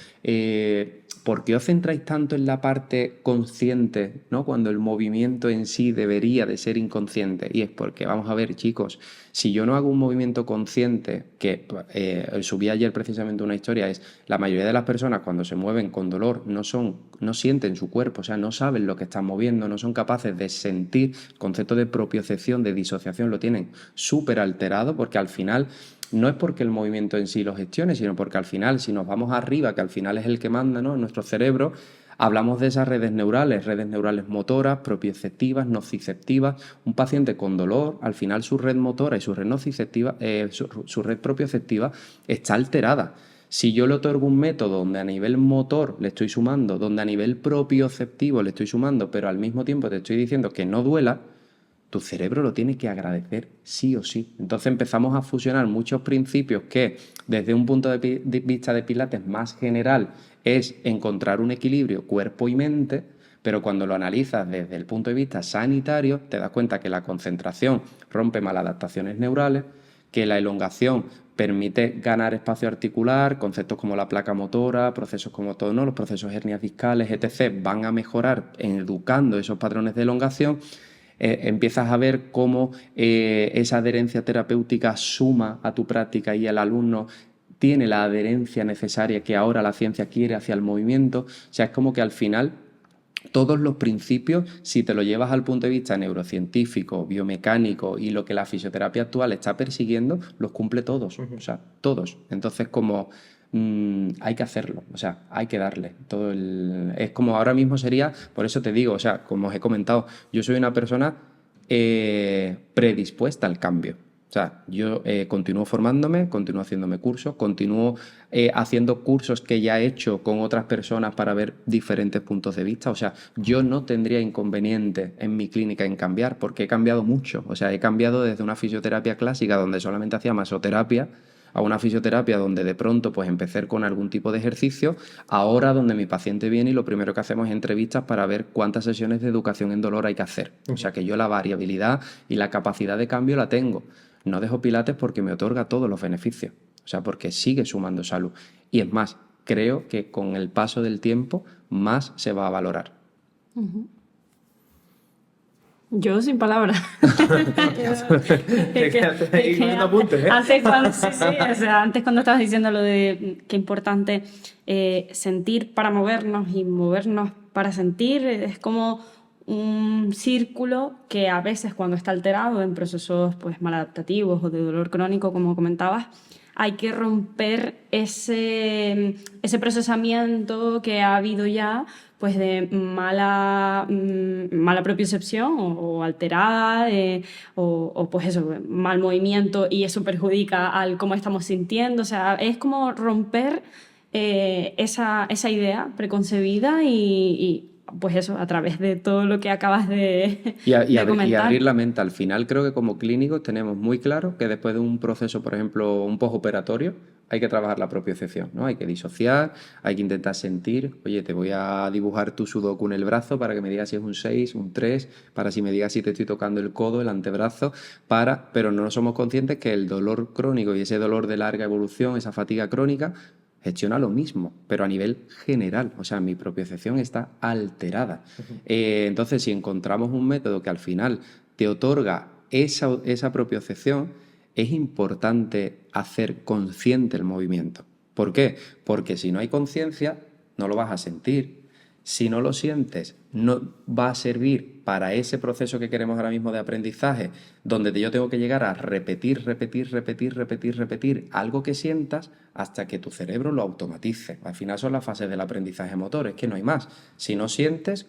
¿por qué os centráis tanto en la parte consciente, ¿no? Cuando el movimiento en sí debería de ser inconsciente? Y es porque, vamos a ver, chicos, si yo no hago un movimiento consciente, que subí ayer precisamente una historia, es la mayoría de las personas cuando se mueven con dolor no sienten su cuerpo, o sea, no saben lo que están moviendo, no son capaces de sentir. El concepto de propiocepción, de disociación, lo tienen súper alterado, porque al final no es porque el movimiento en sí lo gestione, sino porque al final, si nos vamos arriba, que al final es el que manda, ¿no? En nuestro cerebro, hablamos de esas redes neurales motoras, propioceptivas, nociceptivas. Un paciente con dolor, al final su red motora y su red nociceptiva, su red propioceptiva está alterada. Si yo le otorgo un método donde a nivel motor le estoy sumando, donde a nivel propioceptivo le estoy sumando, pero al mismo tiempo te estoy diciendo que no duela, tu cerebro lo tiene que agradecer sí o sí. Entonces empezamos a fusionar muchos principios que desde un punto de vista de Pilates más general es encontrar un equilibrio cuerpo y mente, pero cuando lo analizas desde el punto de vista sanitario te das cuenta que la concentración rompe maladaptaciones neurales, que la elongación permite ganar espacio articular, conceptos como la placa motora, procesos como todo, ¿no? Los procesos hernias discales, etc., van a mejorar educando esos patrones de elongación. Empiezas a ver cómo esa adherencia terapéutica suma a tu práctica y el alumno tiene la adherencia necesaria que ahora la ciencia quiere hacia el movimiento. O sea, es como que al final todos los principios, si te lo llevas al punto de vista neurocientífico, biomecánico y lo que la fisioterapia actual está persiguiendo, los cumple todos, o sea, todos. Entonces, como hay que hacerlo, o sea, hay que darle. Es como ahora mismo sería, por eso te digo, o sea, como os he comentado, yo soy una persona predispuesta al cambio. O sea, yo continúo formándome, continúo haciéndome cursos, continúo haciendo cursos que ya he hecho con otras personas para ver diferentes puntos de vista. O sea, yo no tendría inconveniente en mi clínica en cambiar, porque he cambiado mucho. O sea, he cambiado desde una fisioterapia clásica donde solamente hacía masoterapia a una fisioterapia donde de pronto pues empecé con algún tipo de ejercicio, ahora donde mi paciente viene y lo primero que hacemos es entrevistas para ver cuántas sesiones de educación en dolor hay que hacer. O sea que yo la variabilidad y la capacidad de cambio la tengo. No dejo Pilates porque me otorga todos los beneficios, o sea, porque sigue sumando salud. Y es más, creo que con el paso del tiempo más se va a valorar. Yo sin palabras. Antes cuando estabas diciendo lo de qué importante sentir para movernos y movernos para sentir, es como un círculo que a veces cuando está alterado en procesos pues maladaptativos o de dolor crónico, como comentabas, hay que romper ese procesamiento que ha habido ya pues de mala propiocepción o alterada o pues eso, mal movimiento, y eso perjudica al cómo estamos sintiendo. O sea, es como romper esa idea preconcebida y pues eso, a través de todo lo que acabas de comentar. Y abrir la mente. Al final creo que como clínicos tenemos muy claro que después de un proceso, por ejemplo, un postoperatorio, hay que trabajar la propiocepción, ¿no? Hay que disociar, hay que intentar sentir, oye, te voy a dibujar tu sudoku en el brazo para que me digas si es un 6, un 3, para si me digas si te estoy tocando el codo, el antebrazo, pero no somos conscientes que el dolor crónico y ese dolor de larga evolución, esa fatiga crónica, gestiona lo mismo, pero a nivel general. O sea, mi propiocepción está alterada. Entonces, si encontramos un método que al final te otorga esa propiocepción, es importante hacer consciente el movimiento. ¿Por qué? Porque si no hay conciencia, no lo vas a sentir. Si no lo sientes, no va a servir para ese proceso que queremos ahora mismo de aprendizaje, donde yo tengo que llegar a repetir algo que sientas hasta que tu cerebro lo automatice. Al final son las fases del aprendizaje motor, es que no hay más. Si no sientes,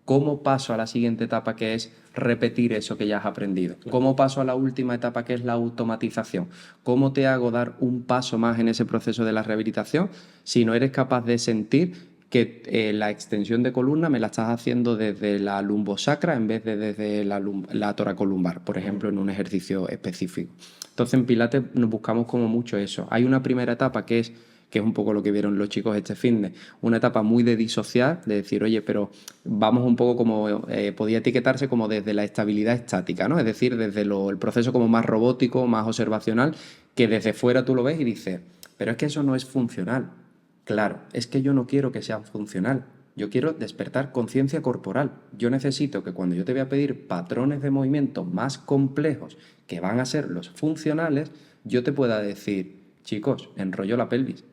¿cómo paso a la siguiente etapa, que es repetir eso que ya has aprendido? ¿Cómo paso a la última etapa, que es la automatización? ¿Cómo te hago dar un paso más en ese proceso de la rehabilitación si no eres capaz de sentir que la extensión de columna me la estás haciendo desde la lumbosacra en vez de desde la toracolumbar, por ejemplo, en un ejercicio específico. Entonces en Pilates nos buscamos como mucho eso. Hay una primera etapa que es un poco lo que vieron los chicos este finde, una etapa muy de disociar, de decir, oye, pero vamos un poco como, podía etiquetarse como desde la estabilidad estática, ¿no? Es decir, desde el proceso como más robótico, más observacional, que desde fuera tú lo ves y dices, pero es que eso no es funcional. Claro, es que yo no quiero que sea funcional. Yo quiero despertar conciencia corporal. Yo necesito que cuando yo te voy a pedir patrones de movimiento más complejos que van a ser los funcionales, yo te pueda decir, chicos, enrollo la pelvis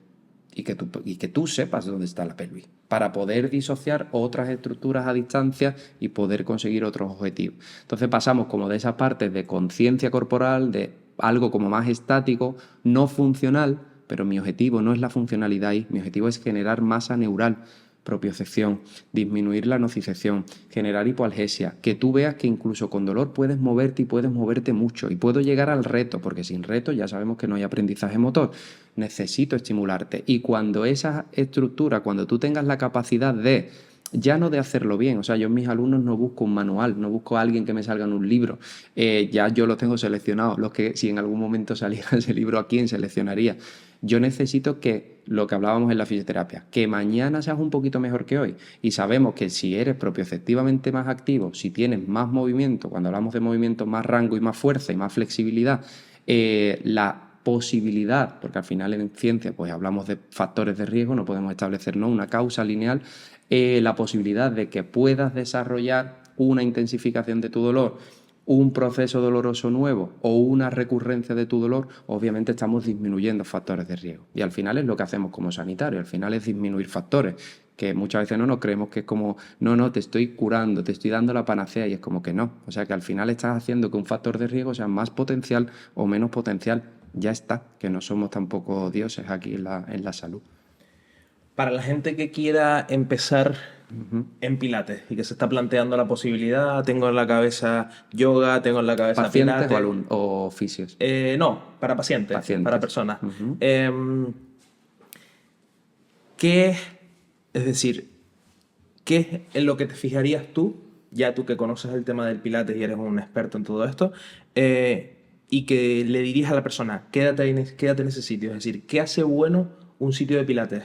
y que tú sepas dónde está la pelvis para poder disociar otras estructuras a distancia y poder conseguir otros objetivos. Entonces pasamos como de esa parte de conciencia corporal, de algo como más estático, no funcional, pero mi objetivo no es la funcionalidad ahí, mi objetivo es generar masa neural, propiocepción, disminuir la nocicepción, generar hipoalgesia, que tú veas que incluso con dolor puedes moverte y puedes moverte mucho y puedo llegar al reto, porque sin reto ya sabemos que no hay aprendizaje motor, necesito estimularte y cuando esa estructura, cuando tú tengas la capacidad de ya no de hacerlo bien, o sea, yo en mis alumnos no busco un manual, no busco a alguien que me salga en un libro, ya yo los tengo seleccionados, los que si en algún momento saliera ese libro, ¿a quién seleccionaría? Yo necesito que, lo que hablábamos en la fisioterapia, que mañana seas un poquito mejor que hoy y sabemos que si eres propioceptivamente más activo, si tienes más movimiento, cuando hablamos de movimiento, más rango y más fuerza y más flexibilidad, la posibilidad, porque al final en ciencia pues hablamos de factores de riesgo, no podemos establecer ¿no? una causa lineal, la posibilidad de que puedas desarrollar una intensificación de tu dolor, un proceso doloroso nuevo o una recurrencia de tu dolor, obviamente estamos disminuyendo factores de riesgo. Y al final es lo que hacemos como sanitario, al final es disminuir factores, que muchas veces no nos creemos que es como, no, te estoy curando, te estoy dando la panacea y es como que no. O sea que al final estás haciendo que un factor de riesgo sea más potencial o menos potencial. Ya está, que no somos tampoco dioses aquí en la salud. Para la gente que quiera empezar en Pilates y que se está planteando la posibilidad, tengo en la cabeza yoga, tengo en la cabeza ¿Pacientes Pilates. o oficios? No, para pacientes, para personas. ¿Qué, es decir, qué es en lo que te fijarías tú, ya tú que conoces el tema del Pilates y eres un experto en todo esto, y que le dirías a la persona, quédate en ese sitio? Es decir, ¿qué hace bueno un sitio de Pilates?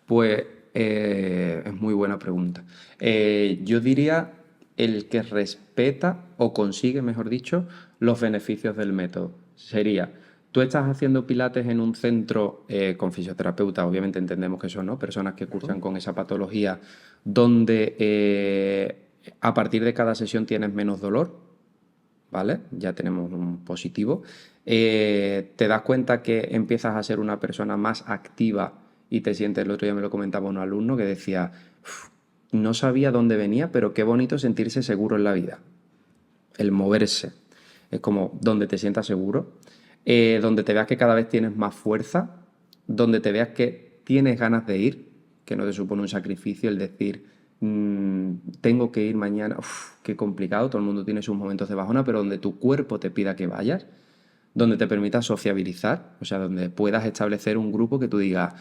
Pues es muy buena pregunta. Yo diría el que respeta o consigue, mejor dicho, los beneficios del método. Sería, tú estás haciendo pilates en un centro con fisioterapeuta, obviamente entendemos que son ¿no? personas que cursan con esa patología, donde a partir de cada sesión tienes menos dolor, ¿vale? Ya tenemos un positivo. Te das cuenta que empiezas a ser una persona más activa y te sientes, el otro día me lo comentaba un alumno que decía, no sabía dónde venía, pero qué bonito sentirse seguro en la vida. El moverse. Es como donde te sientas seguro, donde te veas que cada vez tienes más fuerza, donde te veas que tienes ganas de ir, que no te supone un sacrificio el decir, tengo que ir mañana, qué complicado, todo el mundo tiene sus momentos de bajona, pero donde tu cuerpo te pida que vayas, donde te permita sociabilizar, o sea, donde puedas establecer un grupo que tú digas,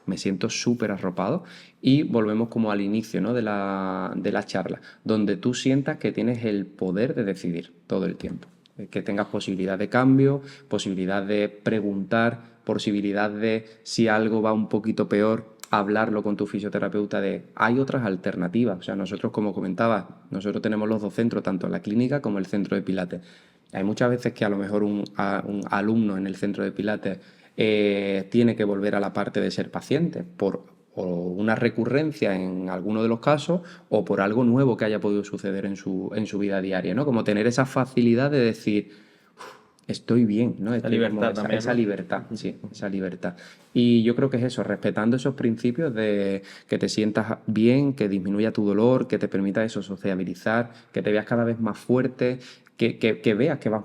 me siento súper arropado, y volvemos como al inicio ¿no? de la charla, donde tú sientas que tienes el poder de decidir todo el tiempo, que tengas posibilidad de cambio, posibilidad de preguntar, posibilidad de, si algo va un poquito peor, hablarlo con tu fisioterapeuta de, hay otras alternativas. O sea, nosotros, como comentaba, nosotros tenemos los dos centros, tanto la clínica como el centro de Pilates. Hay muchas veces que a lo mejor un alumno en el centro de Pilates tiene que volver a la parte de ser paciente por o una recurrencia en alguno de los casos o por algo nuevo que haya podido suceder en su vida diaria, ¿no? Como tener esa facilidad de decir, estoy bien, ¿no? Esa libertad también, esa ¿no? libertad, sí, esa libertad. Y yo creo que es eso, respetando esos principios de que te sientas bien, que disminuya tu dolor, que te permita eso, sociabilizar, que te veas cada vez más fuerte, que veas que vas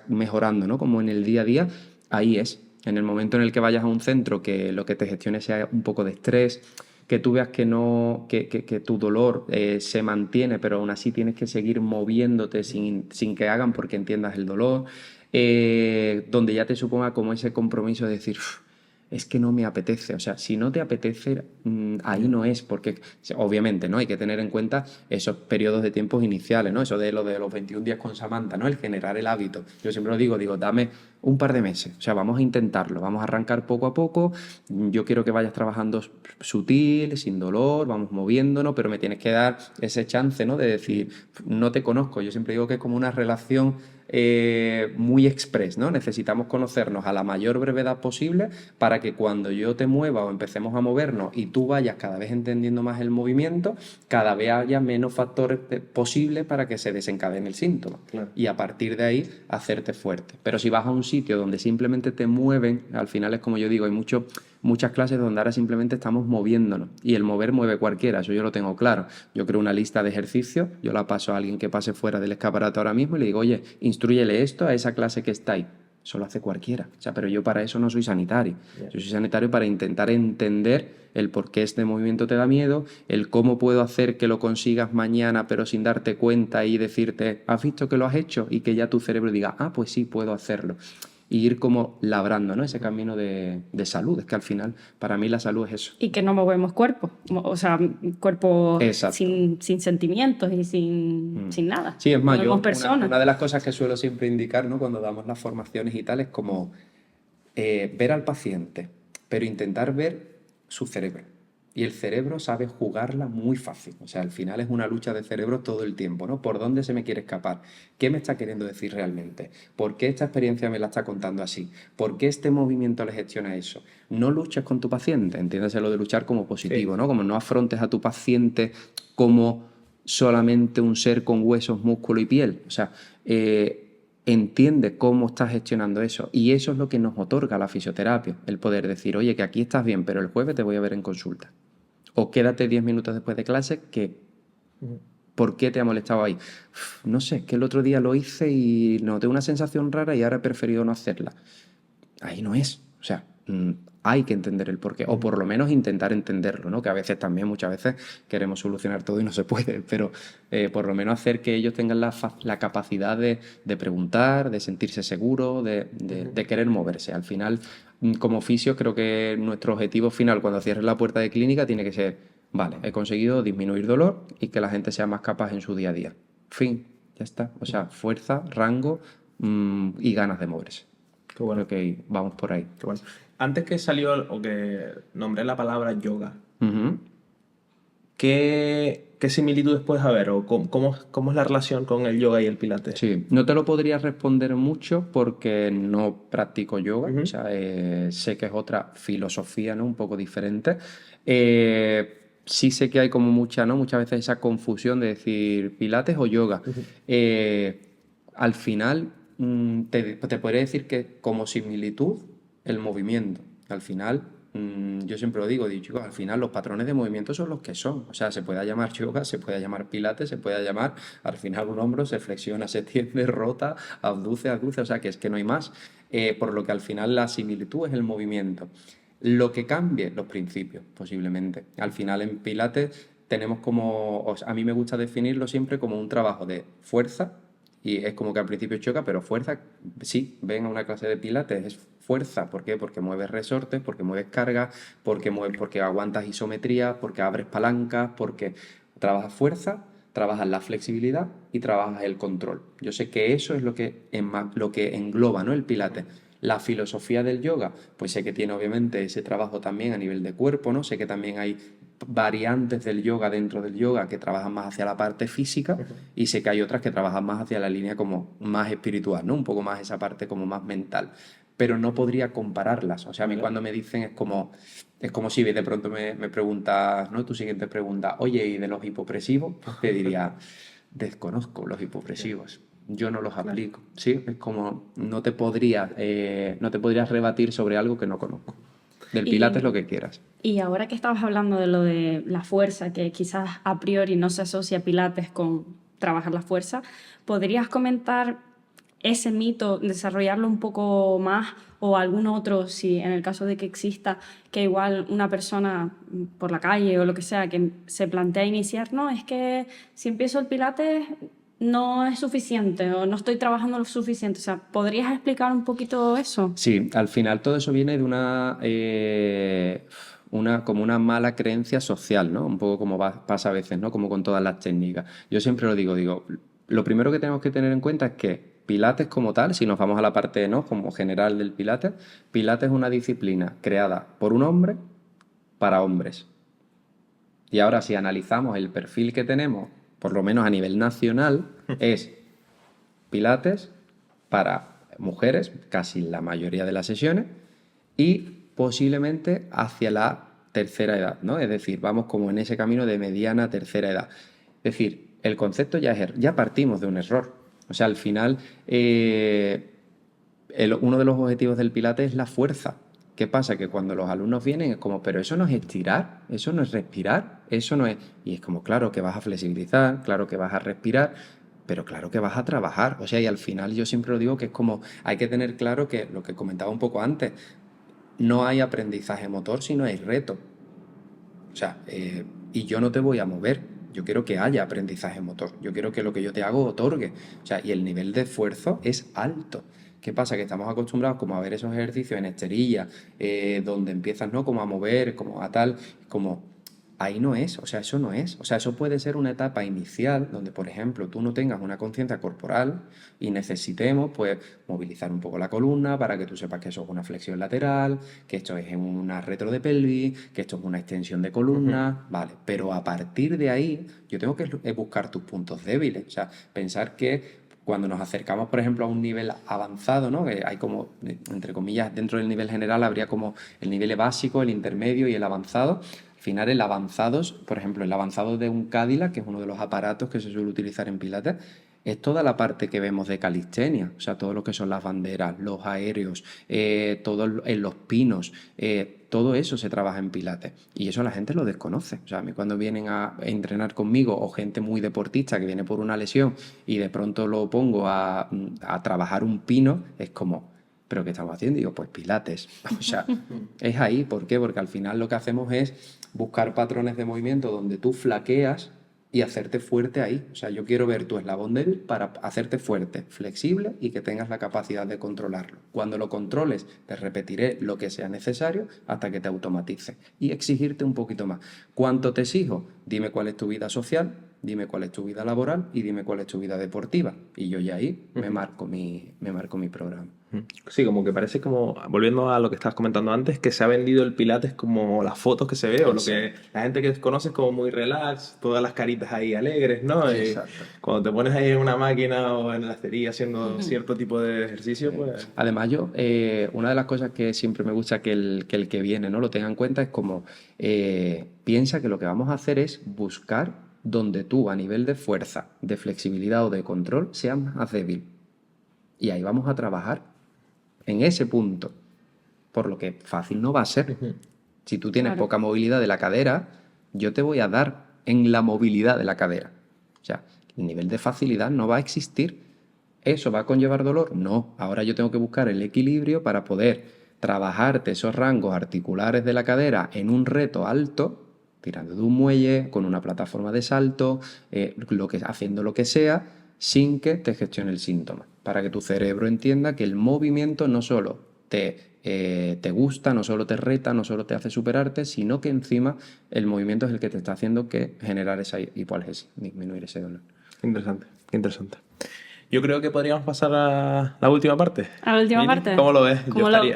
mejorando, ¿no? Como en el día a día, ahí es. En el momento en el que vayas a un centro que lo que te gestione sea un poco de estrés, que tú veas que tu dolor se mantiene, pero aún así tienes que seguir moviéndote sin que hagan porque entiendas el dolor, donde ya te suponga como ese compromiso de decir, es que no me apetece. O sea, si no te apetece, ahí no es, porque obviamente, ¿no? Hay que tener en cuenta esos periodos de tiempos iniciales, ¿no? Eso de lo de los 21 días con Samantha, ¿no? El generar el hábito. Yo siempre lo digo, dame un par de meses. O sea, vamos a intentarlo, vamos a arrancar poco a poco. Yo quiero que vayas trabajando sutil, sin dolor, vamos moviéndonos, pero me tienes que dar ese chance, ¿no? De decir, no te conozco. Yo siempre digo que es como una relación muy express, ¿no? Necesitamos conocernos a la mayor brevedad posible para que cuando yo te mueva o empecemos a movernos y tú vayas cada vez entendiendo más el movimiento, cada vez haya menos factores posibles para que se desencadene el síntoma. Claro. Y a partir de ahí hacerte fuerte. Pero si vas a un sitio donde simplemente te mueven, al final es como yo digo, hay muchas clases donde ahora simplemente estamos moviéndonos y el mover mueve cualquiera, eso yo lo tengo claro. Yo creo una lista de ejercicios, yo la paso a alguien que pase fuera del escaparate ahora mismo y le digo, oye, instrúyele esto a esa clase que está ahí. Eso lo hace cualquiera. O sea, pero yo para eso no soy sanitario. Yo soy sanitario para intentar entender el por qué este movimiento te da miedo, el cómo puedo hacer que lo consigas mañana pero sin darte cuenta y decirte, ¿has visto que lo has hecho? Y que ya tu cerebro diga, ah, pues sí, puedo hacerlo. Y ir como labrando, ¿no? Ese camino de salud. Es que al final, para mí la salud es eso. Y que no movemos cuerpo, o sea, cuerpo Exacto. sin sentimientos y sin nada. Sí, es más, Movemos personas. una de las cosas que suelo siempre indicar, ¿no? Cuando damos las formaciones y tal, es como ver al paciente, pero intentar ver su cerebro. Y el cerebro sabe jugarla muy fácil. O sea, al final es una lucha de cerebro todo el tiempo, ¿no? ¿Por dónde se me quiere escapar? ¿Qué me está queriendo decir realmente? ¿Por qué esta experiencia me la está contando así? ¿Por qué este movimiento le gestiona eso? No luches con tu paciente, entiéndase lo de luchar como positivo, Sí. ¿no? Como no afrontes a tu paciente como solamente un ser con huesos, músculo y piel. O sea, entiende cómo estás gestionando eso. Y eso es lo que nos otorga la fisioterapia, el poder decir, oye, que aquí estás bien, pero el jueves te voy a ver en consulta. O quédate 10 minutos después de clase, que ¿por qué te ha molestado ahí? No sé, es que el otro día lo hice y noté una sensación rara y ahora he preferido no hacerla. Ahí no es. O sea, hay que entender el porqué, o por lo menos intentar entenderlo, ¿no? Que a veces también, muchas veces, queremos solucionar todo y no se puede, pero por lo menos hacer que ellos tengan la capacidad de preguntar, de sentirse seguros, de querer moverse. Al final, como fisios, creo que nuestro objetivo final cuando cierres la puerta de clínica tiene que ser, vale, he conseguido disminuir dolor y que la gente sea más capaz en su día a día. Fin, ya está. O sea, fuerza, rango y ganas de moverse. Qué bueno. Creo que vamos por ahí. Qué bueno. Antes que salió o que nombré la palabra yoga, Ujú. ¿qué similitudes puedes haber o cómo es la relación con el yoga y el pilates? Sí, no te lo podría responder mucho porque no practico yoga, o sea, sé que es otra filosofía, ¿no? Un poco diferente. Sí sé que hay como muchas veces esa confusión de decir pilates o yoga. Al final, te podría decir que como similitud, el movimiento. Al final, yo siempre lo digo, chicos, al final los patrones de movimiento son los que son. O sea, se puede llamar yoga, se puede llamar pilates, se puede llamar, al final un hombro se flexiona, se tiende, rota, abduce, o sea, que es que no hay más. Por lo que al final la similitud es el movimiento. Lo que cambie, los principios, posiblemente. Al final en pilates tenemos a mí me gusta definirlo siempre como un trabajo de fuerza, y es como que al principio choca, pero fuerza, sí, ven a una clase de pilates, es fuerza. ¿Por qué? Porque mueves resortes, porque mueves cargas, porque aguantas isometría, porque abres palancas, porque trabajas fuerza, trabajas la flexibilidad y trabajas el control. Yo sé que eso es lo que engloba, ¿no? El pilates. La filosofía del yoga, pues sé que tiene obviamente ese trabajo también a nivel de cuerpo, ¿no? Sé que también hay variantes del yoga dentro del yoga que trabajan más hacia la parte física y sé que hay otras que trabajan más hacia la línea como más espiritual, ¿no? Un poco más esa parte como más mental. Pero no podría compararlas. O sea, a mí cuando me dicen es como si de pronto me preguntas, ¿no? Tu siguiente pregunta, oye, ¿y de los hipopresivos? Te diría, desconozco los hipopresivos. Yo no los aplico, ¿sí? Es como no te podrías rebatir sobre algo que no conozco. Del pilates lo que quieras. Y ahora que estabas hablando de lo de la fuerza, que quizás a priori no se asocia pilates con trabajar la fuerza, ¿podrías comentar ese mito, desarrollarlo un poco más o algún otro, si en el caso de que exista, que igual una persona por la calle o lo que sea, que se plantea iniciar, no, es que si empiezo el pilates no es suficiente o no estoy trabajando lo suficiente. O sea, ¿podrías explicar un poquito eso? Sí, al final todo eso viene de como una mala creencia social, ¿no? Un poco como pasa a veces, ¿no? Como con todas las técnicas. Yo siempre lo digo, lo primero que tenemos que tener en cuenta es que Pilates como tal, si nos vamos a la parte, ¿no? Como general del Pilates, Pilates es una disciplina creada por un hombre para hombres. Y ahora si analizamos el perfil que tenemos, por lo menos a nivel nacional, es Pilates para mujeres, casi la mayoría de las sesiones, y posiblemente hacia la tercera edad, ¿no? Es decir, vamos como en ese camino de mediana tercera edad. Es decir, el concepto ya partimos de un error. O sea, al final, uno de los objetivos del Pilates es la fuerza. ¿Qué pasa? Que cuando los alumnos vienen es como, pero eso no es estirar, eso no es respirar, eso no es... Y es como, claro que vas a flexibilizar, claro que vas a respirar, pero claro que vas a trabajar. O sea, y al final yo siempre lo digo que es como, hay que tener claro que lo que comentaba un poco antes, no hay aprendizaje motor si no hay reto. O sea, y yo no te voy a mover, yo quiero que haya aprendizaje motor, yo quiero que lo que yo te hago otorgue. O sea, y el nivel de esfuerzo es alto. ¿Qué pasa? Que estamos acostumbrados como a ver esos ejercicios en esterilla, donde empiezas, ¿no? Como a mover, como a tal, como... Ahí no es, o sea, eso no es. O sea, eso puede ser una etapa inicial donde, por ejemplo, tú no tengas una conciencia corporal y necesitemos, pues, movilizar un poco la columna para que tú sepas que eso es una flexión lateral, que esto es una retro de pelvis, que esto es una extensión de columna, vale. Pero a partir de ahí, yo tengo que buscar tus puntos débiles. O sea, pensar que cuando nos acercamos, por ejemplo, a un nivel avanzado, ¿no? Que hay como, entre comillas, dentro del nivel general habría como el nivel básico, el intermedio y el avanzado. Al final, el avanzado, por ejemplo, el avanzado de un Cadillac, que es uno de los aparatos que se suele utilizar en Pilates, es toda la parte que vemos de calistenia, o sea, todo lo que son las banderas, los aéreos, todo en los pinos, todo eso se trabaja en Pilates y eso la gente lo desconoce. O sea, a mí cuando vienen a entrenar conmigo o gente muy deportista que viene por una lesión y de pronto lo pongo a trabajar un pino, es como... ¿Pero qué estamos haciendo? Y digo, pues Pilates. O sea, es ahí. ¿Por qué? Porque al final lo que hacemos es buscar patrones de movimiento donde tú flaqueas y hacerte fuerte ahí. O sea, yo quiero ver tu eslabón débil para hacerte fuerte, flexible y que tengas la capacidad de controlarlo. Cuando lo controles, te repetiré lo que sea necesario hasta que te automatice y exigirte un poquito más. ¿Cuánto te exijo? Dime cuál es tu vida social, dime cuál es tu vida laboral y dime cuál es tu vida deportiva. Y yo ya ahí me marco mi programa. Sí, como que parece como, volviendo a lo que estabas comentando antes, que se ha vendido el Pilates como las fotos que se ve, o lo que la gente que conoce es como muy relax, todas las caritas ahí alegres, ¿no? Exacto. Cuando te pones ahí en una máquina o en la estería haciendo cierto tipo de ejercicio, pues... Además, una de las cosas que siempre me gusta que el que viene, ¿no? Lo tenga en cuenta es como piensa que lo que vamos a hacer es buscar donde tú, a nivel de fuerza, de flexibilidad o de control, seas más débil. Y ahí vamos a trabajar en ese punto. Por lo que fácil no va a ser. Si tú tienes poca movilidad de la cadera, yo te voy a dar en la movilidad de la cadera. O sea, el nivel de facilidad no va a existir. ¿Eso va a conllevar dolor? No. Ahora yo tengo que buscar el equilibrio para poder trabajarte esos rangos articulares de la cadera en un reto alto, tirando de un muelle, con una plataforma de salto, haciendo lo que sea, sin que te gestione el síntoma. Para que tu cerebro entienda que el movimiento no solo te gusta, no solo te reta, no solo te hace superarte, sino que encima el movimiento es el que te está haciendo que generar esa hipoalgesia, disminuir ese dolor. Interesante, interesante. Yo creo que podríamos pasar a la última parte. ¿A la última parte? ¿Cómo lo ves?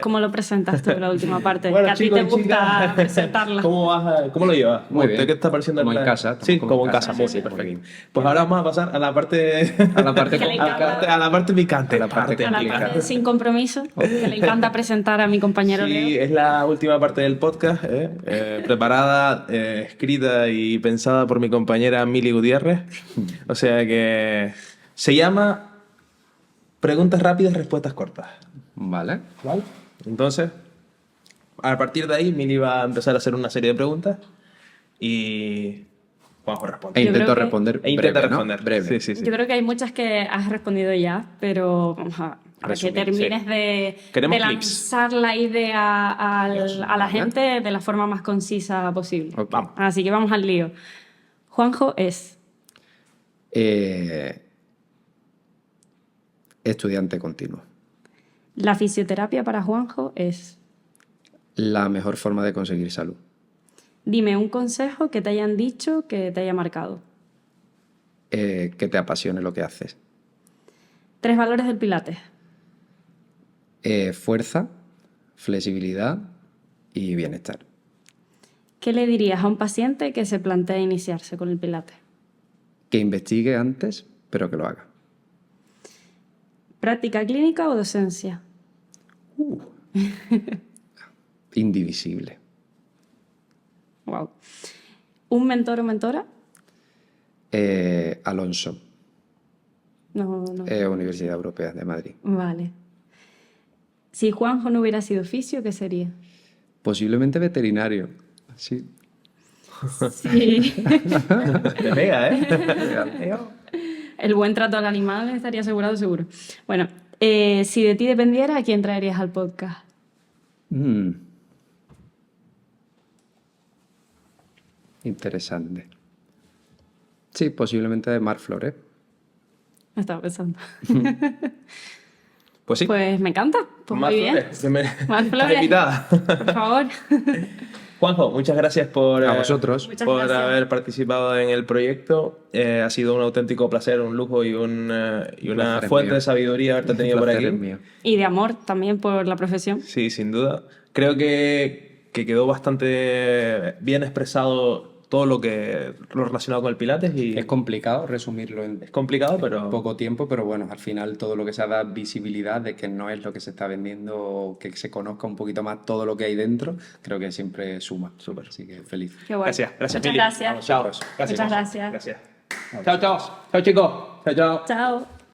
¿Cómo lo presentas tú, la última parte? Bueno, que a ti chicos, te gusta chicas, presentarla. ¿Cómo lo llevas? Muy bien. ¿Qué está pareciendo? Como en casa. Sí, como en casa. Muy Sí, bien, muy perfecto. bien. Pues ahora vamos a pasar a la parte... A la parte Que le complicada. a la parte picante. A la parte A la parte sin compromiso, que le encanta presentar a mi compañero Sí, Leo. es la última parte del podcast, preparada, escrita y pensada por mi compañera Mili Gutiérrez. O sea que se llama Preguntas rápidas, respuestas cortas. Vale. ¿Vale? Entonces, a partir de ahí, Mili va a empezar a hacer una serie de preguntas y Juanjo responde. E Yo intento creo que- responder E intenta breve, ¿no? responder. Breve. Sí. Yo creo que hay muchas que has respondido ya, pero vamos para que Resumir, termines sí. de Queremos clips. lanzar la idea a la Vale. gente de la forma más concisa posible. Ok. Vamos. Así que vamos al lío. Juanjo es... Estudiante continuo. La fisioterapia para Juanjo es... La mejor forma de conseguir salud. Dime un consejo que te hayan dicho que te haya marcado. Que te apasione lo que haces. 3 valores del Pilates. Fuerza, flexibilidad y bienestar. ¿Qué le dirías a un paciente que se plantea iniciarse con el Pilates? Que investigue antes, pero que lo haga. ¿Práctica clínica o docencia? Indivisible. Wow. ¿Un mentor o mentora? Alonso, No. Universidad Europea de Madrid. Vale. Si Juanjo no hubiera sido fisio, ¿qué sería? Posiblemente veterinario. Sí. Sí. Te pega, ¿eh? El buen trato al animal estaría asegurado seguro. Bueno, si de ti dependiera, ¿a quién traerías al podcast? Interesante. Sí, posiblemente de Mar Flores. Me estaba pensando. Pues sí. Pues me encanta. Pues Mar muy bien. Flores, Mar estás Flores. invitada. Por favor. Juanjo, muchas gracias por, A vosotros. Muchas por gracias. haber participado en el proyecto. Ha sido un auténtico placer, un lujo y una placer es fuente mío. de sabiduría haberte tenido El por placer aquí. es mío. Y de amor también por la profesión. Sí, sin duda. Creo que quedó bastante bien expresado todo lo relacionado con el Pilates y Es complicado resumirlo en es complicado, pero poco tiempo, pero bueno, al final todo lo que se da visibilidad de que no es lo que se está vendiendo, o que se conozca un poquito más todo lo que hay dentro, creo que siempre suma. Súper. Así que feliz. Qué bueno. gracias. Gracias, Muchas Mili. gracias. Chao. Muchas gracias. Gracias. Chao, chao. Chao, chicos. Chao, chao. Chao.